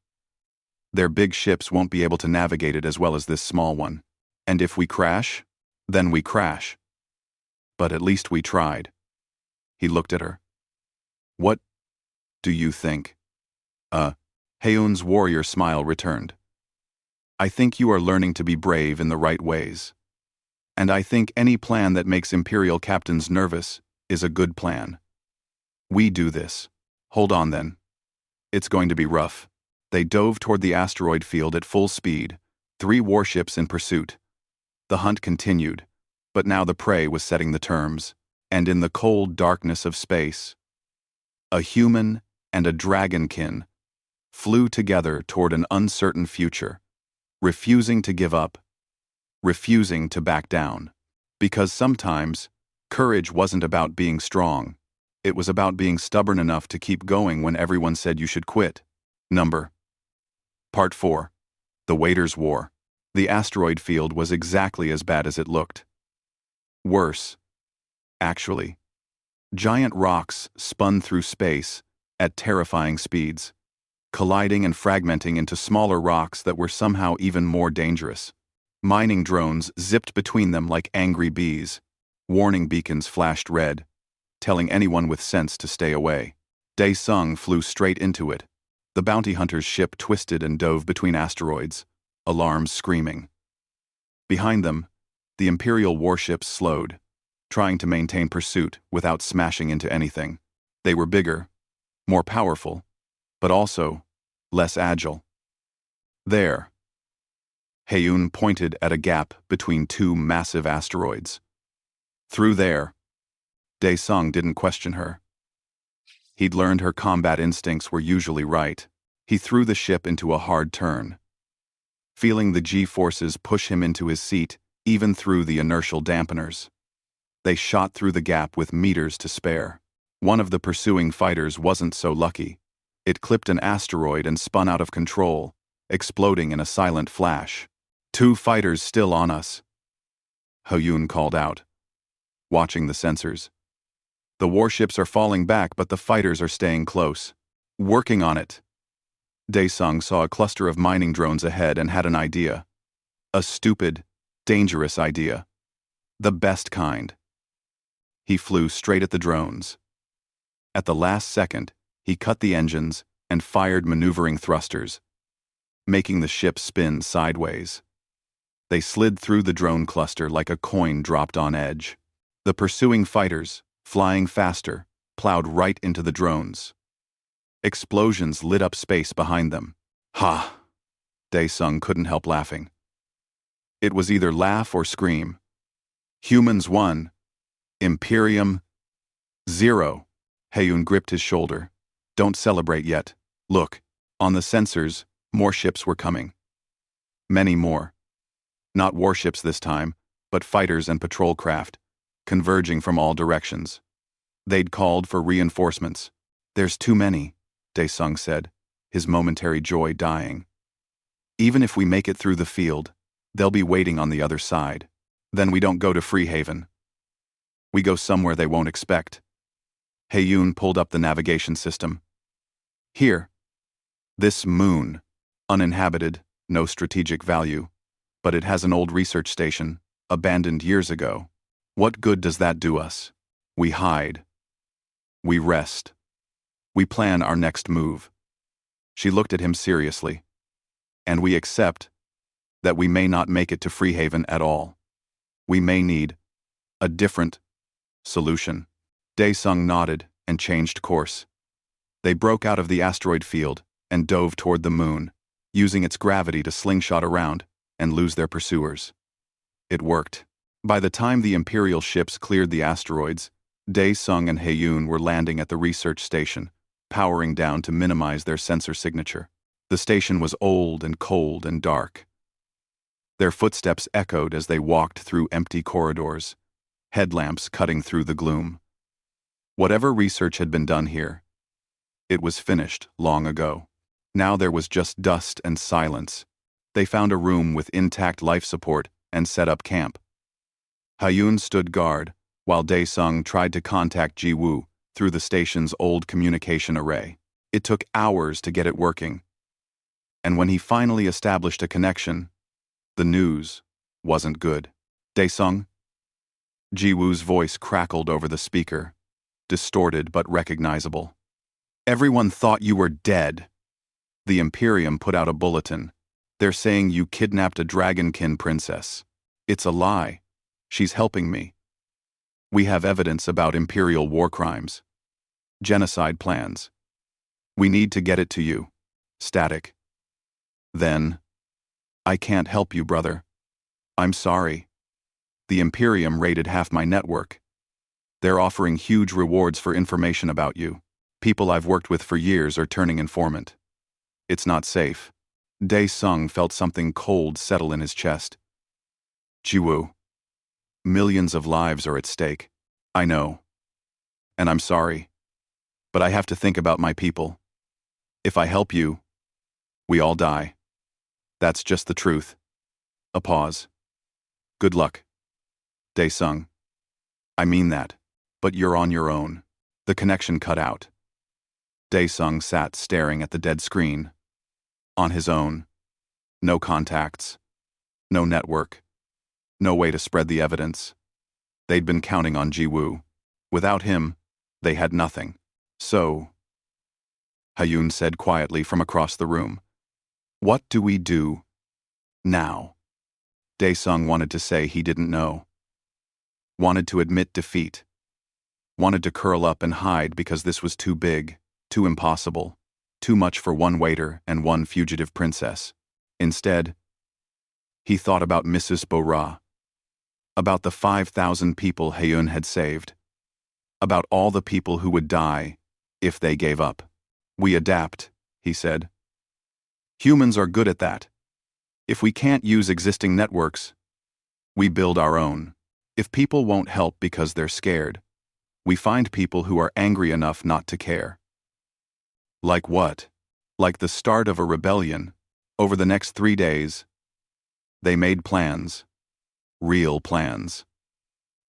Their big ships won't be able to navigate it as well as this small one. And if we crash, then we crash. But at least we tried. He looked at her. What do you think? Heun's warrior smile returned. I think you are learning to be brave in the right ways. And I think any plan that makes Imperial captains nervous is a good plan. We do this. Hold on then. It's going to be rough. They dove toward the asteroid field at full speed, 3 warships in pursuit. The hunt continued, but now the prey was setting the terms, and in the cold darkness of space, a human and a dragonkin flew together toward an uncertain future, refusing to give up, refusing to back down. Because sometimes, courage wasn't about being strong. It was about being stubborn enough to keep going when everyone said you should quit. Part 4. The Waiters' War. The asteroid field was exactly as bad as it looked. Worse. Actually. Giant rocks spun through space at terrifying speeds, colliding and fragmenting into smaller rocks that were somehow even more dangerous. Mining drones zipped between them like angry bees. Warning beacons flashed red, telling anyone with sense to stay away. Dae Sung flew straight into it. The bounty hunter's ship twisted and dove between asteroids, alarms screaming. Behind them, the Imperial warships slowed, trying to maintain pursuit without smashing into anything. They were bigger, more powerful, but also less agile. There. Heun pointed at a gap between 2 massive asteroids. Through there. Dae Sung didn't question her. He'd learned her combat instincts were usually right. He threw the ship into a hard turn, feeling the G-forces push him into his seat even through the inertial dampeners. They shot through the gap with meters to spare. One of the pursuing fighters wasn't so lucky. It clipped an asteroid and spun out of control, exploding in a silent flash. 2 fighters still on us, Heun called out, watching the sensors. The warships are falling back, but the fighters are staying close. Working on it. Dae Sung saw a cluster of mining drones ahead and had an idea. A stupid, dangerous idea. The best kind. He flew straight at the drones. At the last second, he cut the engines and fired maneuvering thrusters, making the ship spin sideways. They slid through the drone cluster like a coin dropped on edge. The pursuing fighters, flying faster, plowed right into the drones. Explosions lit up space behind them. Ha! Dae Sung couldn't help laughing. It was either laugh or scream. Humans won. Imperium 0. Heun gripped his shoulder. Don't celebrate yet. Look, on the sensors, more ships were coming. Many more. Not warships this time, but fighters and patrol craft, converging from all directions. They'd called for reinforcements. There's too many, Dae Sung said, his momentary joy dying. Even if we make it through the field, they'll be waiting on the other side. Then we don't go to Freehaven. We go somewhere they won't expect. Heun pulled up the navigation system. Here. This moon. Uninhabited, no strategic value. But it has an old research station, abandoned years ago. What good does that do us? We hide. We rest. We plan our next move. She looked at him seriously. And we accept that we may not make it to Freehaven at all. We may need a different solution. Dae Sung nodded and changed course. They broke out of the asteroid field and dove toward the moon, using its gravity to slingshot around and lose their pursuers. It worked. By the time the Imperial ships cleared the asteroids, Dae Sung and Heun were landing at the research station, powering down to minimize their sensor signature. The station was old and cold and dark. Their footsteps echoed as they walked through empty corridors, headlamps cutting through the gloom. Whatever research had been done here, it was finished long ago. Now there was just dust and silence, They found a room with intact life support and set up camp. Hyun stood guard, while Dae-sung tried to contact Ji-woo through the station's old communication array. It took hours to get it working. And when he finally established a connection, the news wasn't good. Dae-sung? Ji-woo's voice crackled over the speaker, distorted but recognizable. Everyone thought you were dead. The Imperium put out a bulletin. They're saying you kidnapped a dragonkin princess. It's a lie. She's helping me. We have evidence about Imperial war crimes. Genocide plans. We need to get it to you. Static. Then, I can't help you, brother. I'm sorry. The Imperium raided half my network. They're offering huge rewards for information about you. People I've worked with for years are turning informant. It's not safe. Dae-sung felt something cold settle in his chest. Ji-woo. Millions of lives are at stake. I know. And I'm sorry. But I have to think about my people. If I help you, we all die. That's just the truth. A pause. Good luck. Dae-sung. I mean that, but you're on your own. The connection cut out. Dae-sung sat staring at the dead screen. On his own. No contacts. No network. No way to spread the evidence. They'd been counting on Ji-woo. Without him, they had nothing. So, Hyun said quietly from across the room, what do we do now? Dae-sung wanted to say he didn't know. Wanted to admit defeat. Wanted to curl up and hide because this was too big, too impossible, too much for one waiter and one fugitive princess. Instead, he thought about Mrs. Bo-ra, about the 5,000 people Hyun had saved, about all the people who would die if they gave up. We adapt, he said. Humans are good at that. If we can't use existing networks, we build our own. If people won't help because they're scared, we find people who are angry enough not to care. Like what? Like the start of a rebellion. Over the next 3 days, they made plans. Real plans.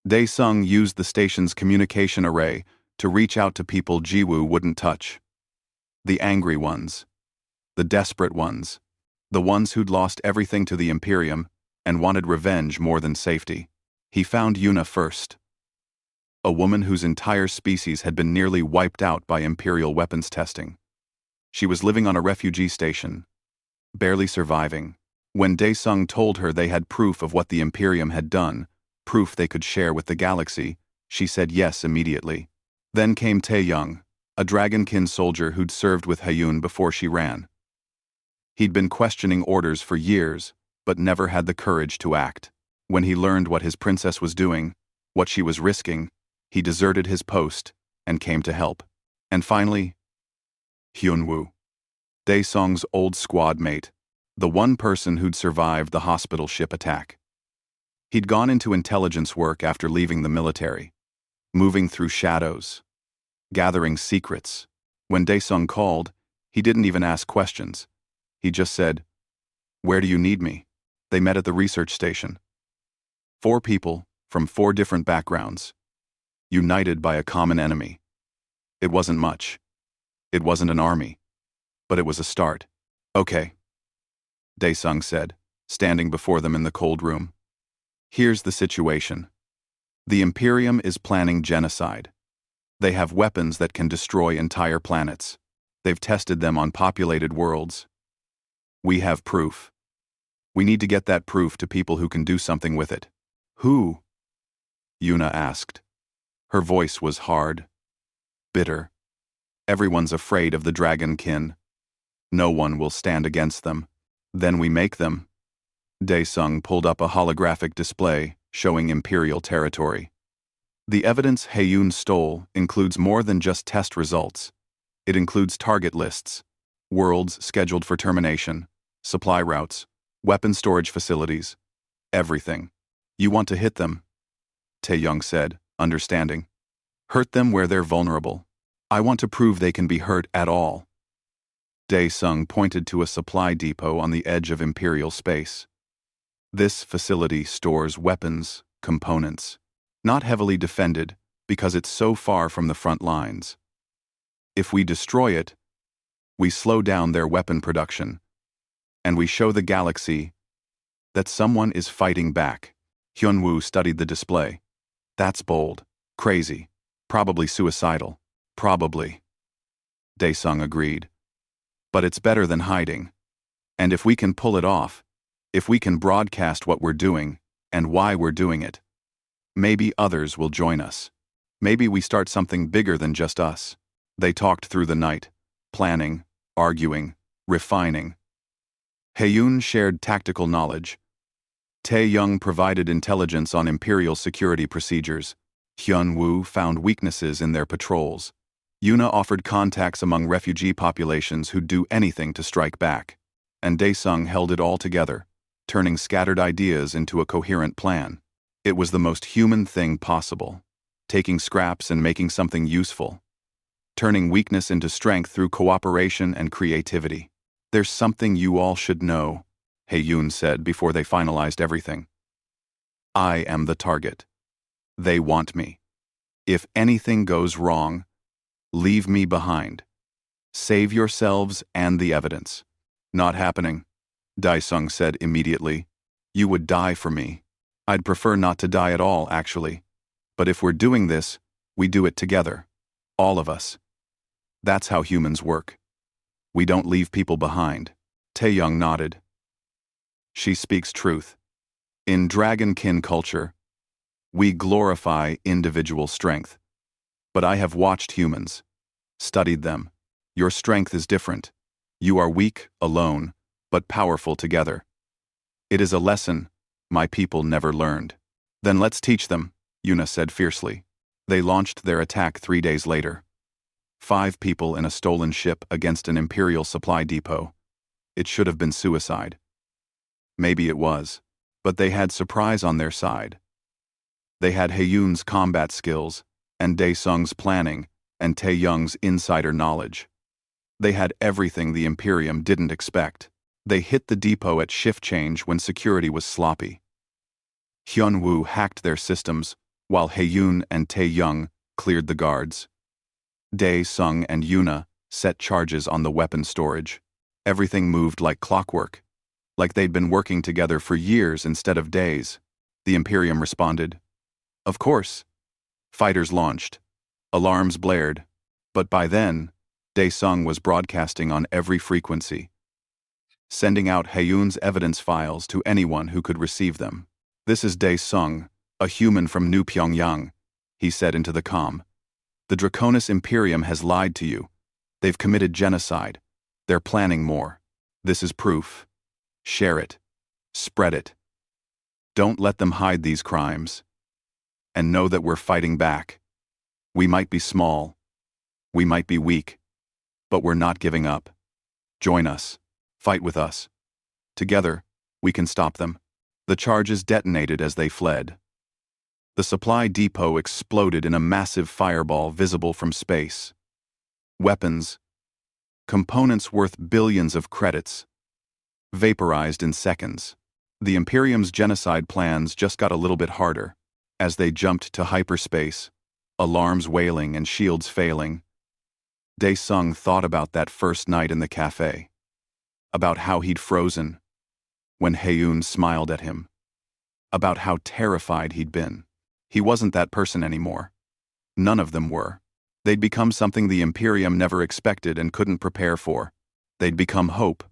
Dae-sung used the station's communication array to reach out to people Ji-woo wouldn't touch. The angry ones. The desperate ones. The ones who'd lost everything to the Imperium and wanted revenge more than safety. He found Yuna first. A woman whose entire species had been nearly wiped out by Imperial weapons testing. She was living on a refugee station, barely surviving. When Dae-sung told her they had proof of what the Imperium had done, proof they could share with the galaxy, she said yes immediately. Then came Tae-young, a dragonkin soldier who'd served with Hyun before she ran. He'd been questioning orders for years, but never had the courage to act. When he learned what his princess was doing, what she was risking, he deserted his post and came to help. And finally, Hyun-woo, Dae-sung's old squad mate, the one person who'd survived the hospital ship attack. He'd gone into intelligence work after leaving the military, moving through shadows, gathering secrets. When Dae-sung called, he didn't even ask questions. He just said, "Where do you need me?" They met at the research station. 4 people from 4 different backgrounds, united by a common enemy. It wasn't much. It wasn't an army. But it was a start. Okay, Dae-sung said, standing before them in the cold room. Here's the situation. The Imperium is planning genocide. They have weapons that can destroy entire planets. They've tested them on populated worlds. We have proof. We need to get that proof to people who can do something with it. Who? Yuna asked. Her voice was hard, bitter. Everyone's afraid of the dragonkin. No one will stand against them. Then we make them. Dae-sung pulled up a holographic display showing Imperial territory. The evidence Hyun stole includes more than just test results. It includes target lists, worlds scheduled for termination, supply routes, weapon storage facilities, everything. You want to hit them, Tae-young said, understanding. Hurt them where they're vulnerable. I want to prove they can be hurt at all. Dae-sung pointed to a supply depot on the edge of Imperial space. This facility stores weapons, components, not heavily defended because it's so far from the front lines. If we destroy it, we slow down their weapon production, and we show the galaxy that someone is fighting back. Hyunwoo studied the display. That's bold, crazy, probably suicidal, probably. Dae-sung agreed. But it's better than hiding. And if we can pull it off, if we can broadcast what we're doing and why we're doing it, maybe others will join us. Maybe we start something bigger than just us. They talked through the night, planning, arguing, refining. Haeyoon shared tactical knowledge. Tae-young provided intelligence on Imperial security procedures. Hyun-woo found weaknesses in their patrols. Yuna offered contacts among refugee populations who'd do anything to strike back. And Dae-sung held it all together, turning scattered ideas into a coherent plan. It was the most human thing possible, taking scraps and making something useful, turning weakness into strength through cooperation and creativity. There's something you all should know, Haeyoon said before they finalized everything. I am the target. They want me. If anything goes wrong, leave me behind. Save yourselves and the evidence. Not happening, Dae-sung said immediately. You would die for me. I'd prefer not to die at all, actually. But if we're doing this, we do it together. All of us. That's how humans work. We don't leave people behind. Tae-young nodded. She speaks truth. In Dragonkin culture, we glorify individual strength. But I have watched humans, studied them. Your strength is different. You are weak, alone, but powerful together. It is a lesson my people never learned. Then let's teach them, Yuna said fiercely. They launched their attack 3 days later. 5 people in a stolen ship against an Imperial supply depot. It should have been suicide. Maybe it was, but they had surprise on their side. They had Haeyoon's combat skills, and Dae-sung's planning, and Tae-young's insider knowledge. They had everything the Imperium didn't expect. They hit the depot at shift change when security was sloppy. Hyunwoo hacked their systems, while Haeyoon and Tae-young cleared the guards. Dae-sung and Yuna set charges on the weapon storage. Everything moved like clockwork, like they'd been working together for years instead of days. The Imperium responded. Of course. Fighters launched. Alarms blared. But by then, Dae-sung was broadcasting on every frequency, sending out Haeyoon's evidence files to anyone who could receive them. This is Dae-sung, a human from New Pyongyang, he said into the comm. The Draconis Imperium has lied to you. They've committed genocide. They're planning more. This is proof. Share it. Spread it. Don't let them hide these crimes. And know that we're fighting back. We might be small. We might be weak. But we're not giving up. Join us. Fight with us. Together, we can stop them. The charges detonated as they fled. The supply depot exploded in a massive fireball visible from space. Weapons, components worth billions of credits, vaporized in seconds. The Imperium's genocide plans just got a little bit harder. As they jumped to hyperspace, alarms wailing and shields failing, Dae-sung thought about that first night in the café. About how he'd frozen when Haeyoon smiled at him. About how terrified he'd been. He wasn't that person anymore. None of them were. They'd become something the Imperium never expected and couldn't prepare for. They'd become hope,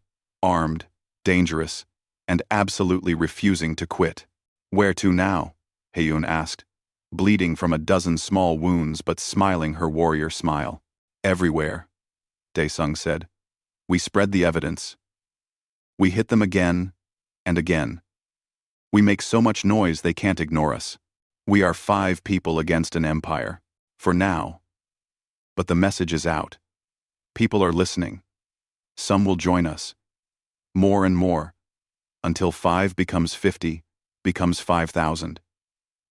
armed, dangerous, and absolutely refusing to quit. Where to now? Haeyoon asked, bleeding from a dozen small wounds but smiling her warrior smile. Everywhere, Dae-sung said. We spread the evidence. We hit them again and again. We make so much noise they can't ignore us. We are 5 people against an empire. For now. But the message is out. People are listening. Some will join us. More and more. Until 5 becomes 50, becomes 5,000.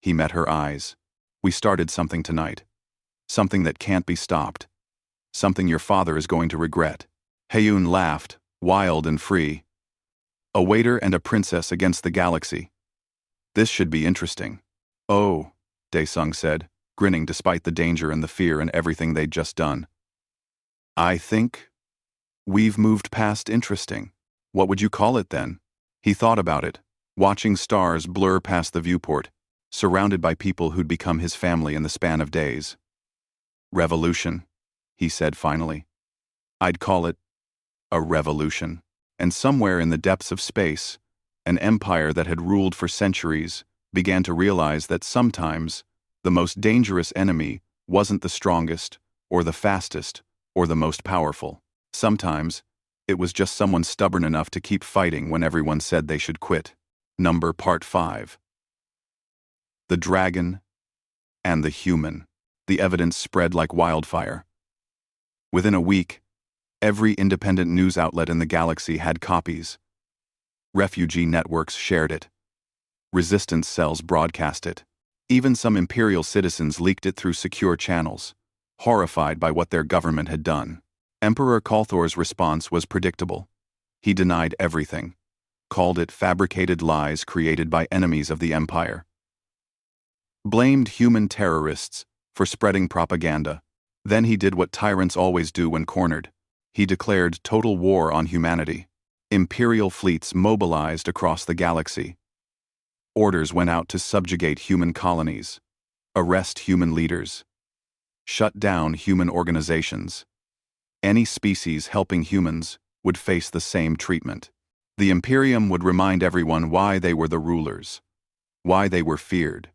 He met her eyes. We started something tonight. Something that can't be stopped. Something your father is going to regret. Heyoon laughed, wild and free. A waiter and a princess against the galaxy. This should be interesting. Oh, Daesung said, grinning despite the danger and the fear and everything they'd just done. I think we've moved past interesting. What would you call it then? He thought about it, watching stars blur past the viewport, surrounded by people who'd become his family in the span of days. Revolution, he said finally. I'd call it a revolution. And somewhere in the depths of space, an empire that had ruled for centuries began to realize that sometimes the most dangerous enemy wasn't the strongest, or the fastest, or the most powerful. Sometimes it was just someone stubborn enough to keep fighting when everyone said they should quit. Part 5. The Dragon and the Human. The evidence spread like wildfire. Within a week, every independent news outlet in the galaxy had copies. Refugee networks shared it. Resistance cells broadcast it. Even some imperial citizens leaked it through secure channels, horrified by what their government had done. Emperor Kalthor's response was predictable. He denied everything, called it fabricated lies created by enemies of the empire. Blamed human terrorists for spreading propaganda. Then he did what tyrants always do when cornered. He declared total war on humanity. Imperial fleets mobilized across the galaxy. Orders went out to subjugate human colonies, arrest human leaders, shut down human organizations. Any species helping humans would face the same treatment. The Imperium would remind everyone why they were the rulers, why they were feared,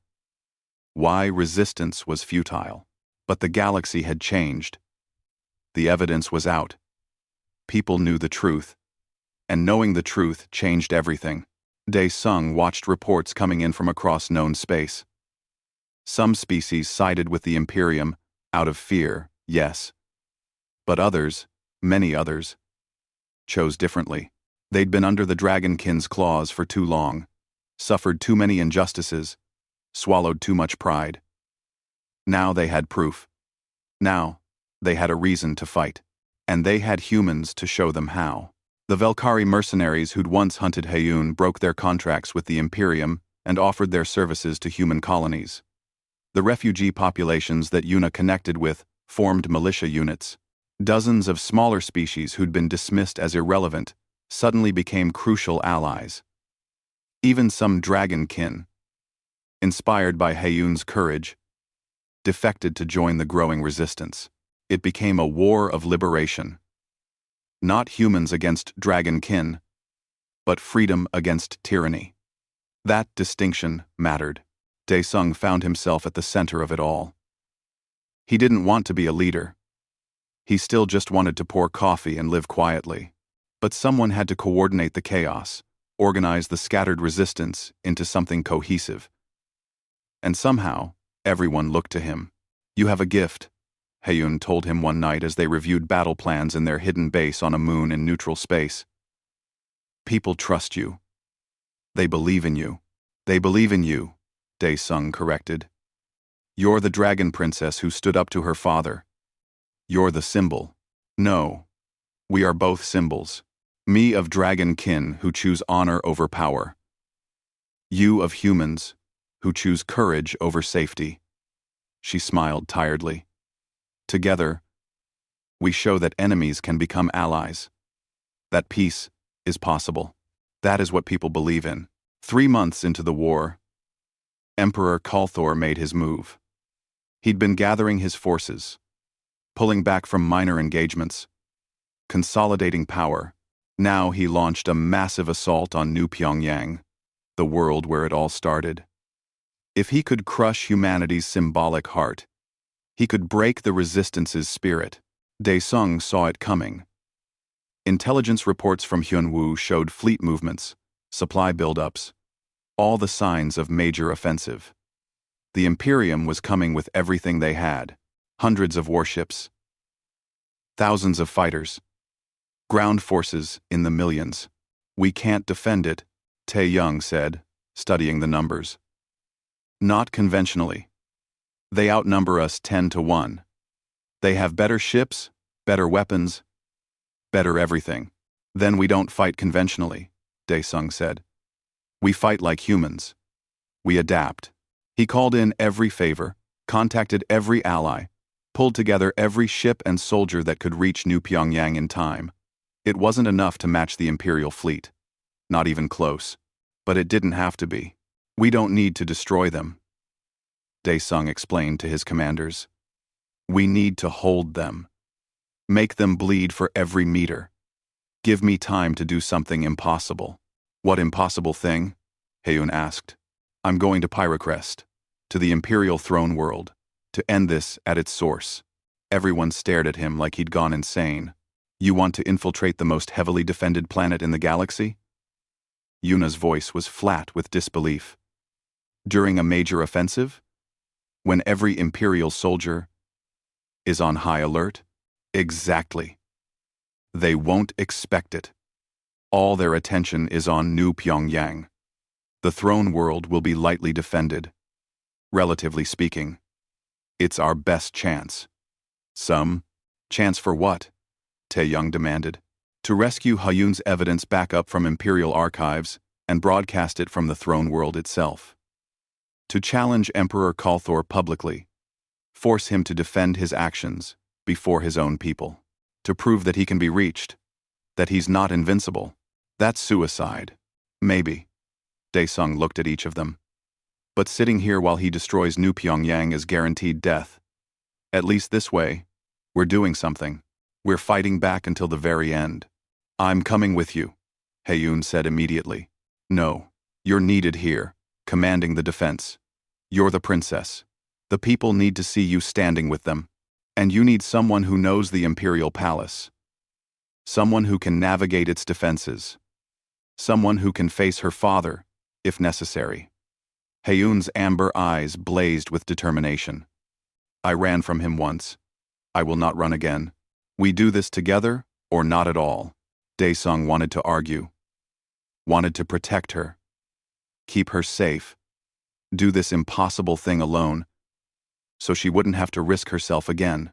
why resistance was futile. But the galaxy had changed. The evidence was out. People knew the truth, and knowing the truth changed everything. Daesung watched reports coming in from across known space. Some species sided with the Imperium out of fear, yes. But others, many others, chose differently. They'd been under the Dragonkin's claws for too long, suffered too many injustices, swallowed too much pride. Now they had proof. Now they had a reason to fight. And they had humans to show them how. The Velkari mercenaries who'd once hunted Heyoon broke their contracts with the Imperium and offered their services to human colonies. The refugee populations that Yuna connected with formed militia units. Dozens of smaller species who'd been dismissed as irrelevant suddenly became crucial allies. Even some dragonkin, inspired by Heyoon's courage, defected to join the growing resistance. It became a war of liberation. Not humans against dragonkin, but freedom against tyranny. That distinction mattered. Daesung found himself at the center of it all. He didn't want to be a leader. He still just wanted to pour coffee and live quietly. But someone had to coordinate the chaos, organize the scattered resistance into something cohesive. And somehow, everyone looked to him. You have a gift, Heyoon told him one night as they reviewed battle plans in their hidden base on a moon in neutral space. People trust you. They believe in you. They believe in you, Daesung corrected. You're the dragon princess who stood up to her father. You're the symbol. No, we are both symbols. Me of dragon kin who choose honor over power. You of humans who choose courage over safety. She smiled tiredly. Together, we show that enemies can become allies. That peace is possible. That is what people believe in. 3 months into the war, Emperor Kalthor made his move. He'd been gathering his forces, pulling back from minor engagements, consolidating power. Now he launched a massive assault on New Pyongyang, the world where it all started. If he could crush humanity's symbolic heart, he could break the resistance's spirit. Daesung saw it coming. Intelligence reports from Hyunwoo showed fleet movements, supply buildups, all the signs of major offensive. The Imperium was coming with everything they had, hundreds of warships, thousands of fighters, ground forces in the millions. We can't defend it, Tae-young said, studying the numbers. Not conventionally. They outnumber us 10 to 1. They have better ships, better weapons, Better everything. Then we don't fight conventionally, Dae-sung said. We fight like humans. We adapt. He called in every favor, contacted every ally, pulled together every ship and soldier that could reach New Pyongyang in time. It wasn't enough to match the Imperial fleet. Not even close. But it didn't have to be. We don't need to destroy them, Dae-sung explained to his commanders. We need to hold them. Make them bleed for every meter. Give me time to do something impossible. What impossible thing? Haeun asked. I'm going to Pyrocrest, to the Imperial throne world, to end this at its source. Everyone stared at him like he'd gone insane. You want to infiltrate the most heavily defended planet in the galaxy? Yuna's voice was flat with disbelief. During a major offensive? When every Imperial soldier is on high alert? Exactly. They won't expect it. All their attention is on New Pyongyang. The throne world will be lightly defended. Relatively speaking. It's our best chance. Some chance for what? Tae-young demanded. To rescue Haeun's evidence back up from Imperial archives and broadcast it from the throne world itself. To challenge Emperor Kalthor publicly. Force him to defend his actions before his own people. To prove that he can be reached. That he's not invincible. That's suicide. Maybe. Dae-sung looked at each of them. But sitting here while he destroys New Pyongyang is guaranteed death. At least this way, we're doing something. We're fighting back until the very end. I'm coming with you, Haeun said immediately. No, you're needed here, commanding the defense. You're the princess. The people need to see you standing with them. And you need someone who knows the Imperial Palace. Someone who can navigate its defenses. Someone who can face her father, if necessary. Haeun's amber eyes blazed with determination. I ran from him once. I will not run again. We do this together, or not at all. Dae-sung wanted to argue. Wanted to protect her. Keep her safe. Do this impossible thing alone, so she wouldn't have to risk herself again.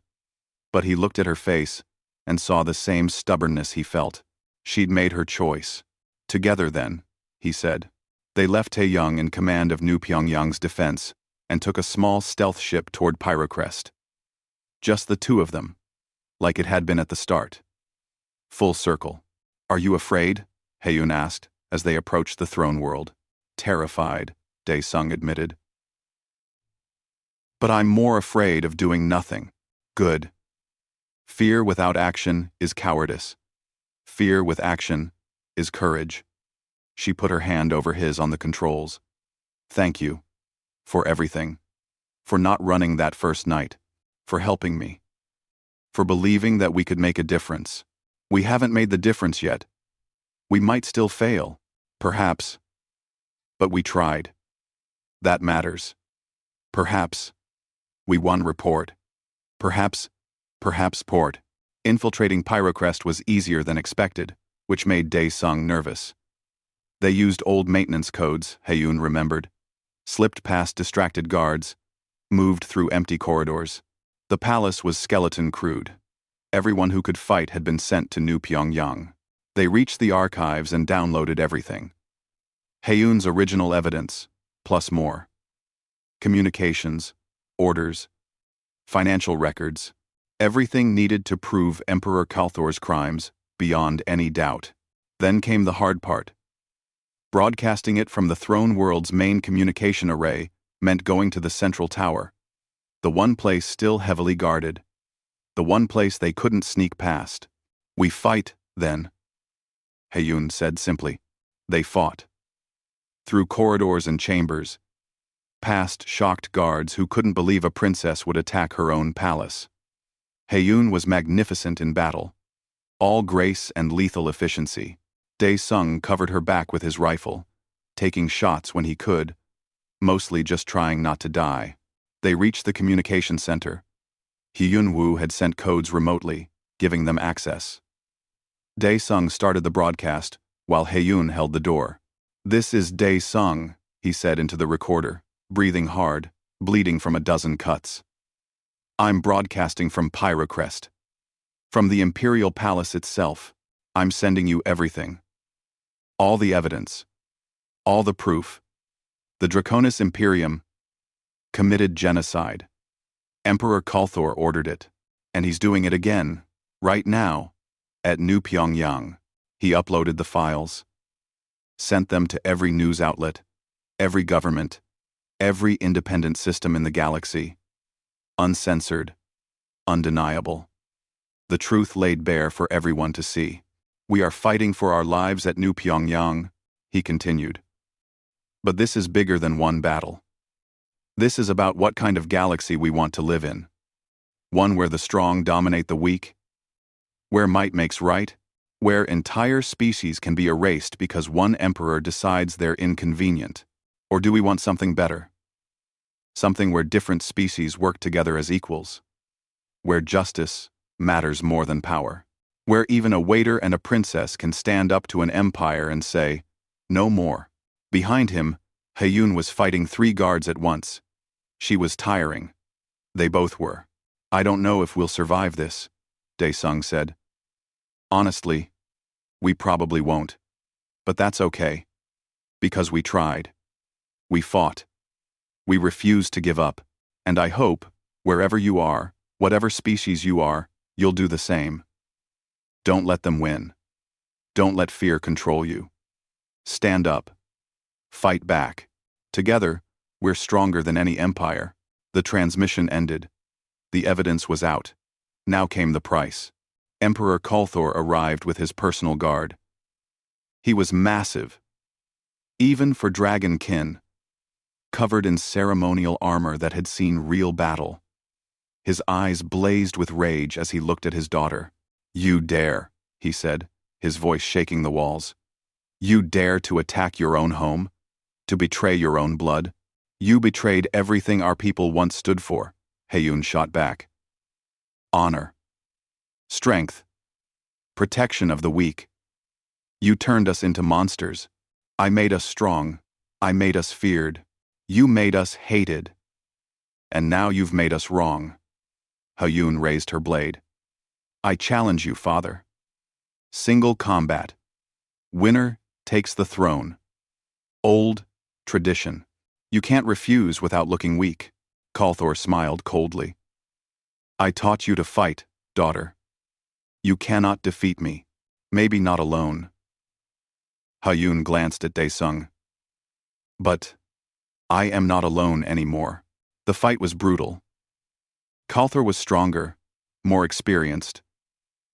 But he looked at her face and saw the same stubbornness he felt. She'd made her choice. Together then, he said. They left Tae-young in command of New Pyongyang's defense and took a small stealth ship toward Pyrocrest. Just the two of them, like it had been at the start. Full circle. Are you afraid? Haeun asked as they approached the throne world. Terrified, Dae-sung admitted. But I'm more afraid of doing nothing. Good. Fear without action is cowardice. Fear with action is courage. She put her hand over his on the controls. Thank you. For everything. For not running that first night. For helping me. For believing that we could make a difference. We haven't made the difference yet. We might still fail. Perhaps. But we tried. That matters. Perhaps. We won report. Perhaps port. Infiltrating Pyrocrest was easier than expected, which made Dae-sung nervous. They used old maintenance codes, Haeun remembered. Slipped past distracted guards. Moved through empty corridors. The palace was skeleton-crewed. Everyone who could fight had been sent to New Pyongyang. They reached the archives and downloaded everything. Haeun's original evidence, plus more. Communications, orders, financial records, everything needed to prove Emperor Kalthor's crimes beyond any doubt. Then came the hard part. Broadcasting it from the throne world's main communication array meant going to the central tower. The one place still heavily guarded. The one place they couldn't sneak past. We fight, then. Haeun said simply. They fought. Through corridors and chambers. Past shocked guards who couldn't believe a princess would attack her own palace. Haeun was magnificent in battle. All grace and lethal efficiency. Dae-sung covered her back with his rifle, taking shots when he could, mostly just trying not to die. They reached the communication center. Hyun-woo had sent codes remotely, giving them access. Dae-sung started the broadcast, while Haeun held the door. This is Dae-sung, he said into the recorder, breathing hard, bleeding from a dozen cuts. I'm broadcasting from Pyrocrest. From the Imperial Palace itself, I'm sending you everything. All the evidence. All the proof. The Draconis Imperium committed genocide. Emperor Kalthor ordered it, and he's doing it again, right now, at New Pyongyang. He uploaded the files, sent them to every news outlet, every government, every independent system in the galaxy. Uncensored, undeniable. The truth laid bare for everyone to see. We are fighting for our lives at New Pyongyang, he continued. But this is bigger than one battle. This is about what kind of galaxy we want to live in. One where the strong dominate the weak, where might makes right, where entire species can be erased because one emperor decides they're inconvenient. Or do we want something better? Something where different species work together as equals, where justice matters more than power, where even a waiter and a princess can stand up to an empire and say, "No more." Behind him, Hayun was fighting 3 guards at once. She was tiring. They both were. "I don't know if we'll survive this," Daesung said. "Honestly, we probably won't. But that's okay. Because we tried. We fought. We refused to give up. And I hope, wherever you are, whatever species you are, you'll do the same. Don't let them win. Don't let fear control you. Stand up. Fight back. Together, we're stronger than any empire." The transmission ended. The evidence was out. Now came the price. Emperor Kalthor arrived with his personal guard. He was massive, even for dragon kin, covered in ceremonial armor that had seen real battle. His eyes blazed with rage as he looked at his daughter. "You dare," he said, his voice shaking the walls. "You dare to attack your own home? To betray your own blood? You betrayed everything our people once stood for," Hayun shot back. "Honor. Strength. Protection of the weak. You turned us into monsters. I made us strong. I made us feared. You made us hated. And now you've made us wrong." Hayun raised her blade. "I challenge you, father. Single combat. Winner takes the throne. Old tradition. You can't refuse without looking weak." Kalthor smiled coldly. "I taught you to fight, daughter. You cannot defeat me. Maybe not alone." Hayun glanced at Daesung. "But I am not alone anymore." The fight was brutal. Kalthor was stronger, more experienced,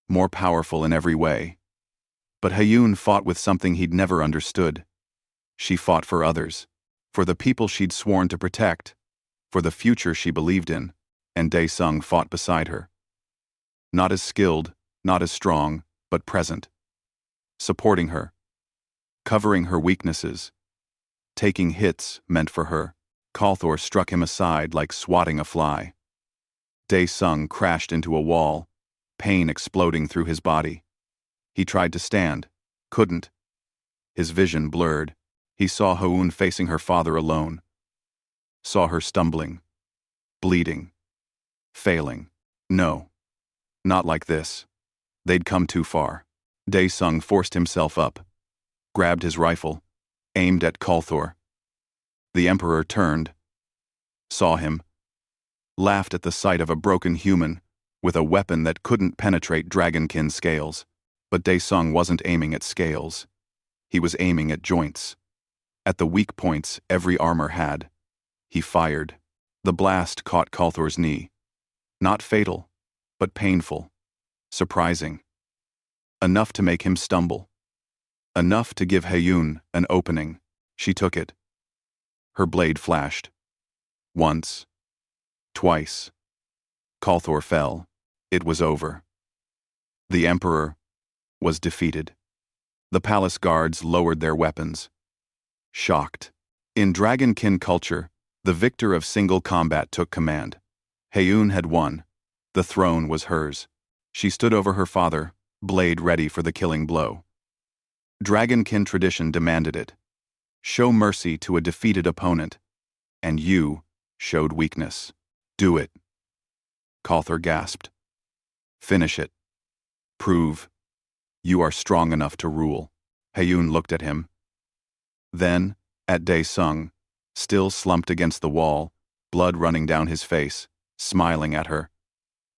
more powerful in every way. But Hayun fought with something he'd never understood. She fought for others, for the people she'd sworn to protect, for the future she believed in, and Daesung fought beside her. Not as skilled, not as strong, but present. Supporting her. Covering her weaknesses. Taking hits meant for her. Kalthor struck him aside like swatting a fly. Daesung crashed into a wall, pain exploding through his body. He tried to stand, couldn't. His vision blurred. He saw Hayun facing her father alone. Saw her stumbling, bleeding, failing. No, not like this. They'd come too far. Daesung forced himself up, grabbed his rifle, aimed at Kalthor. The Emperor turned, saw him, laughed at the sight of a broken human with a weapon that couldn't penetrate dragonkin scales. But Daesung wasn't aiming at scales. He was aiming at joints. At the weak points every armor had. He fired. The blast caught Kalthor's knee. Not fatal, but painful. Surprising. Enough to make him stumble. Enough to give Hayun an opening. She took it. Her blade flashed. Once. Twice. Kalthor fell. It was over. The Emperor was defeated. The palace guards lowered their weapons. Shocked. In dragonkin culture, the victor of single combat took command. Hayun had won. The throne was hers. She stood over her father, blade ready for the killing blow. Dragonkin tradition demanded it. Show mercy to a defeated opponent. And you showed weakness. Do it. Kalthor gasped. Finish it. Prove you are strong enough to rule. Haeyun looked at him. Then, at Dae-sung, still slumped against the wall, blood running down his face, smiling at her.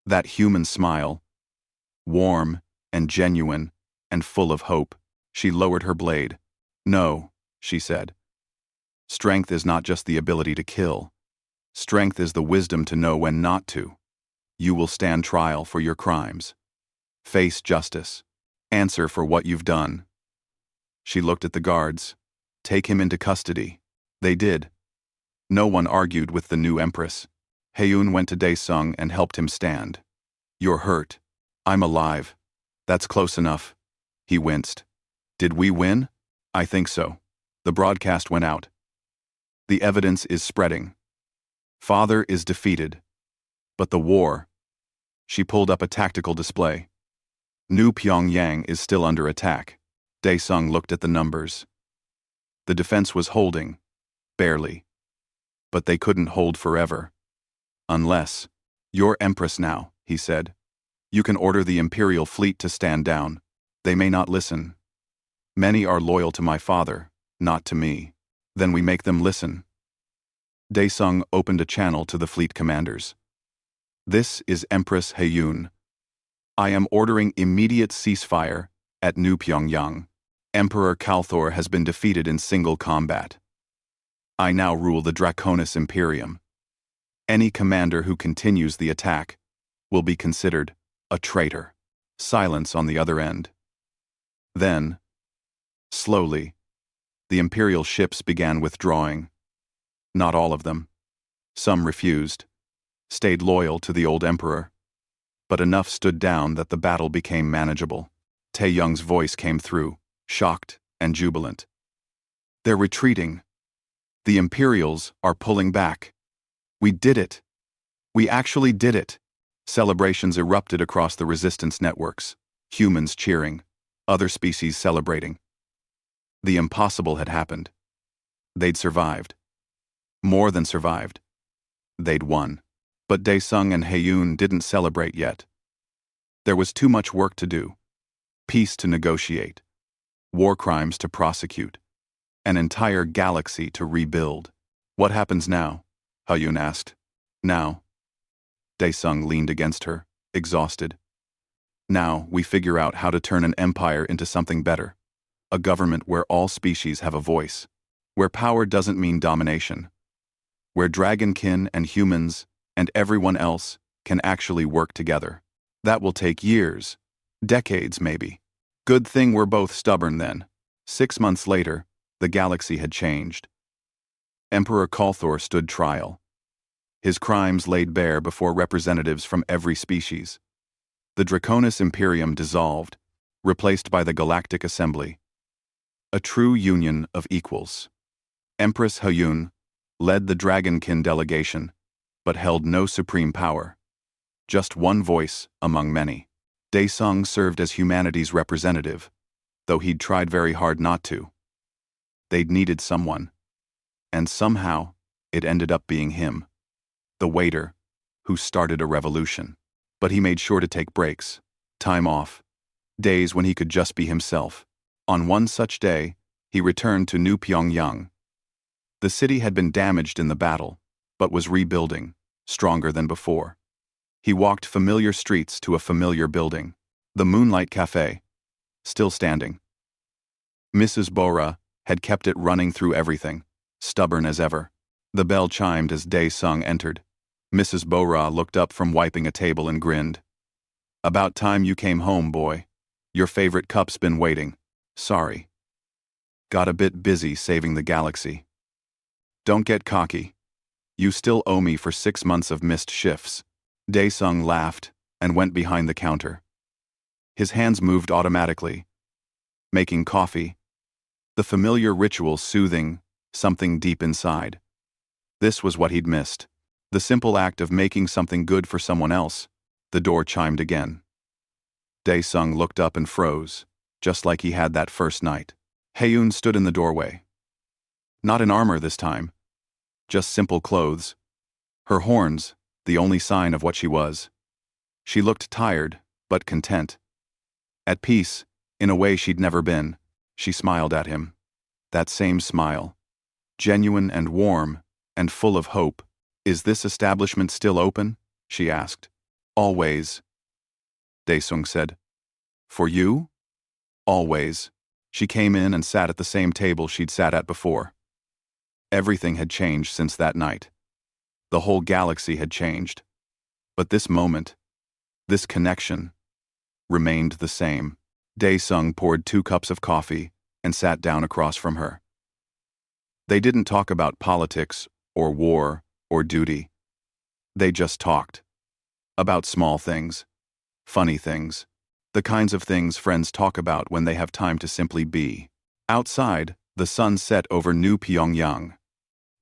That human smile, warm and genuine and full of hope. She lowered her blade. No, she said. Strength is not just the ability to kill. Strength is the wisdom to know when not to. You will stand trial for your crimes. Face justice. Answer for what you've done. She looked at the guards. Take him into custody. They did. No one argued with the new empress. Haeyun went to Dae-sung and helped him stand. You're hurt. I'm alive. That's close enough. He winced. Did we win? I think so. The broadcast went out. The evidence is spreading. Father is defeated. But the war. She pulled up a tactical display. New Pyongyang is still under attack. Dae-sung looked at the numbers. The defense was holding. Barely. But they couldn't hold forever. Unless. You're empress now, he said. You can order the imperial fleet to stand down. They may not listen. Many are loyal to my father, not to me. Then we make them listen. Dae-sung opened a channel to the fleet commanders. This is Empress Haeyun. I am ordering immediate ceasefire at New Pyongyang. Emperor Kalthor has been defeated in single combat. I now rule the Draconis Imperium. Any commander who continues the attack will be considered a traitor. Silence on the other end. Then, slowly, the imperial ships began withdrawing. Not all of them. Some refused, stayed loyal to the old emperor. But enough stood down that the battle became manageable. Tae-young's voice came through, shocked and jubilant. They're retreating. The Imperials are pulling back. We did it. We actually did it. Celebrations erupted across the resistance networks, humans cheering, other species celebrating. The impossible had happened. They'd survived. More than survived. They'd won. But Dae-sung and Haeyun didn't celebrate yet. There was too much work to do. Peace to negotiate. War crimes to prosecute. An entire galaxy to rebuild. What happens now? Haeyun asked. Now. Dae-sung leaned against her, exhausted. Now we figure out how to turn an empire into something better. A government where all species have a voice. Where power doesn't mean domination. Where dragonkin and humans and everyone else can actually work together. That will take years. Decades, maybe. Good thing we're both stubborn then. 6 months later, the galaxy had changed. Emperor Kalthor stood trial. His crimes laid bare before representatives from every species. The Draconis Imperium dissolved, replaced by the Galactic Assembly. A true union of equals. Empress Haeyun led the Dragonkin delegation, but held no supreme power. Just one voice among many. Dae-sung served as humanity's representative, though he'd tried very hard not to. They'd needed someone. And somehow, it ended up being him. The waiter, who started a revolution. But he made sure to take breaks, time off, days when he could just be himself. On one such day, he returned to New Pyongyang. The city had been damaged in the battle, but was rebuilding, stronger than before. He walked familiar streets to a familiar building, the Moonlight Café, still standing. Mrs. Bora had kept it running through everything, stubborn as ever. The bell chimed as Dae-sung entered. Mrs. Bora looked up from wiping a table and grinned. About time you came home, boy. Your favorite cup's been waiting. Sorry. Got a bit busy saving the galaxy. Don't get cocky. You still owe me for 6 months of missed shifts. Dae-sung laughed and went behind the counter. His hands moved automatically. Making coffee. The familiar ritual soothing something deep inside. This was what he'd missed. The simple act of making something good for someone else. The door chimed again. Dae-sung looked up and froze, just like he had that first night. Haeyun stood in the doorway. Not in armor this time. Just simple clothes. Her horns, the only sign of what she was. She looked tired, but content. At peace, in a way she'd never been. She smiled at him. That same smile. Genuine and warm, and full of hope. Is this establishment still open? She asked. Always, Daesung said. For you? Always. She came in and sat at the same table she'd sat at before. Everything had changed since that night. The whole galaxy had changed. But this moment, this connection, remained the same. Daesung poured 2 cups of coffee and sat down across from her. They didn't talk about politics, or war, or duty. They just talked. About small things. Funny things. The kinds of things friends talk about when they have time to simply be. Outside, the sun set over New Pyongyang.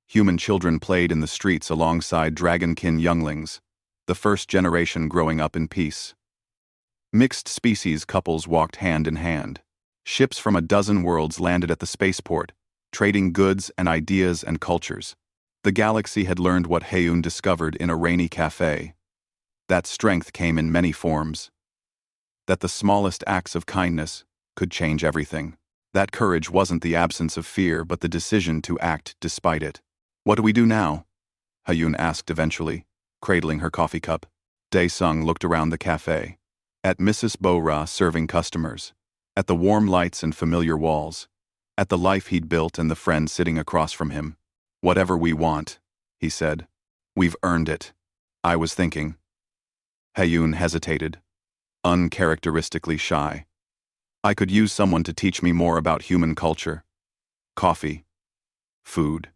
Human children played in the streets alongside dragonkin younglings, the first generation growing up in peace. Mixed species couples walked hand in hand. Ships from a dozen worlds landed at the spaceport, trading goods and ideas and cultures. The galaxy had learned what Heyoon discovered in a rainy café. That strength came in many forms. That the smallest acts of kindness could change everything. That courage wasn't the absence of fear but the decision to act despite it. What do we do now? Heyoon asked eventually, cradling her coffee cup. Daesung looked around the cafe. At Mrs. Bo-ra serving customers. At the warm lights and familiar walls. At the life he'd built and the friend sitting across from him. Whatever we want, he said. We've earned it. I was thinking. Heyoon hesitated. Uncharacteristically shy. I could use someone to teach me more about human culture. Coffee. Food.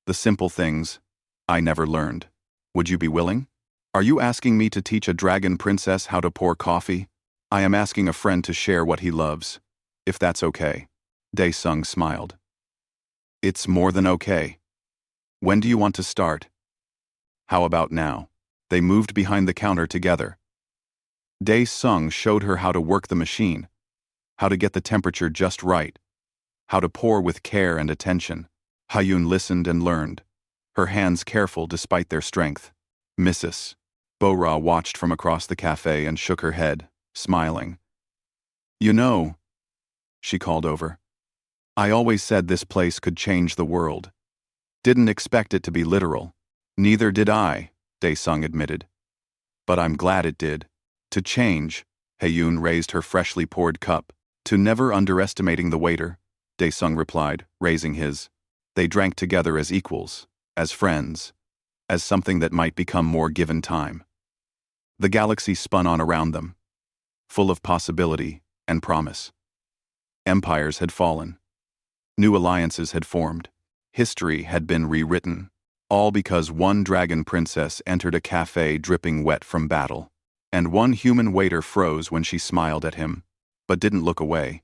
The simple things I never learned. Would you be willing? Are you asking me to teach a dragon princess how to pour coffee? I am asking a friend to share what he loves. If that's okay. Daesung smiled. It's more than okay. When do you want to start? How about now? They moved behind the counter together. Daesung showed her how to work the machine, how to get the temperature just right, how to pour with care and attention. Heyoon listened and learned, her hands careful despite their strength. Mrs. Bo-ra watched from across the cafe and shook her head, smiling. You know, she called over, I always said this place could change the world. Didn't expect it to be literal. Neither did I, Daesung admitted. But I'm glad it did. To change, Heyoon raised her freshly poured cup. To never underestimating the waiter, Daesung replied, raising his. They drank together as equals, as friends, as something that might become more given time. The galaxy spun on around them, full of possibility and promise. Empires had fallen. New alliances had formed. History had been rewritten, all because one dragon princess entered a cafe dripping wet from battle. And one human waiter froze when she smiled at him, but didn't look away.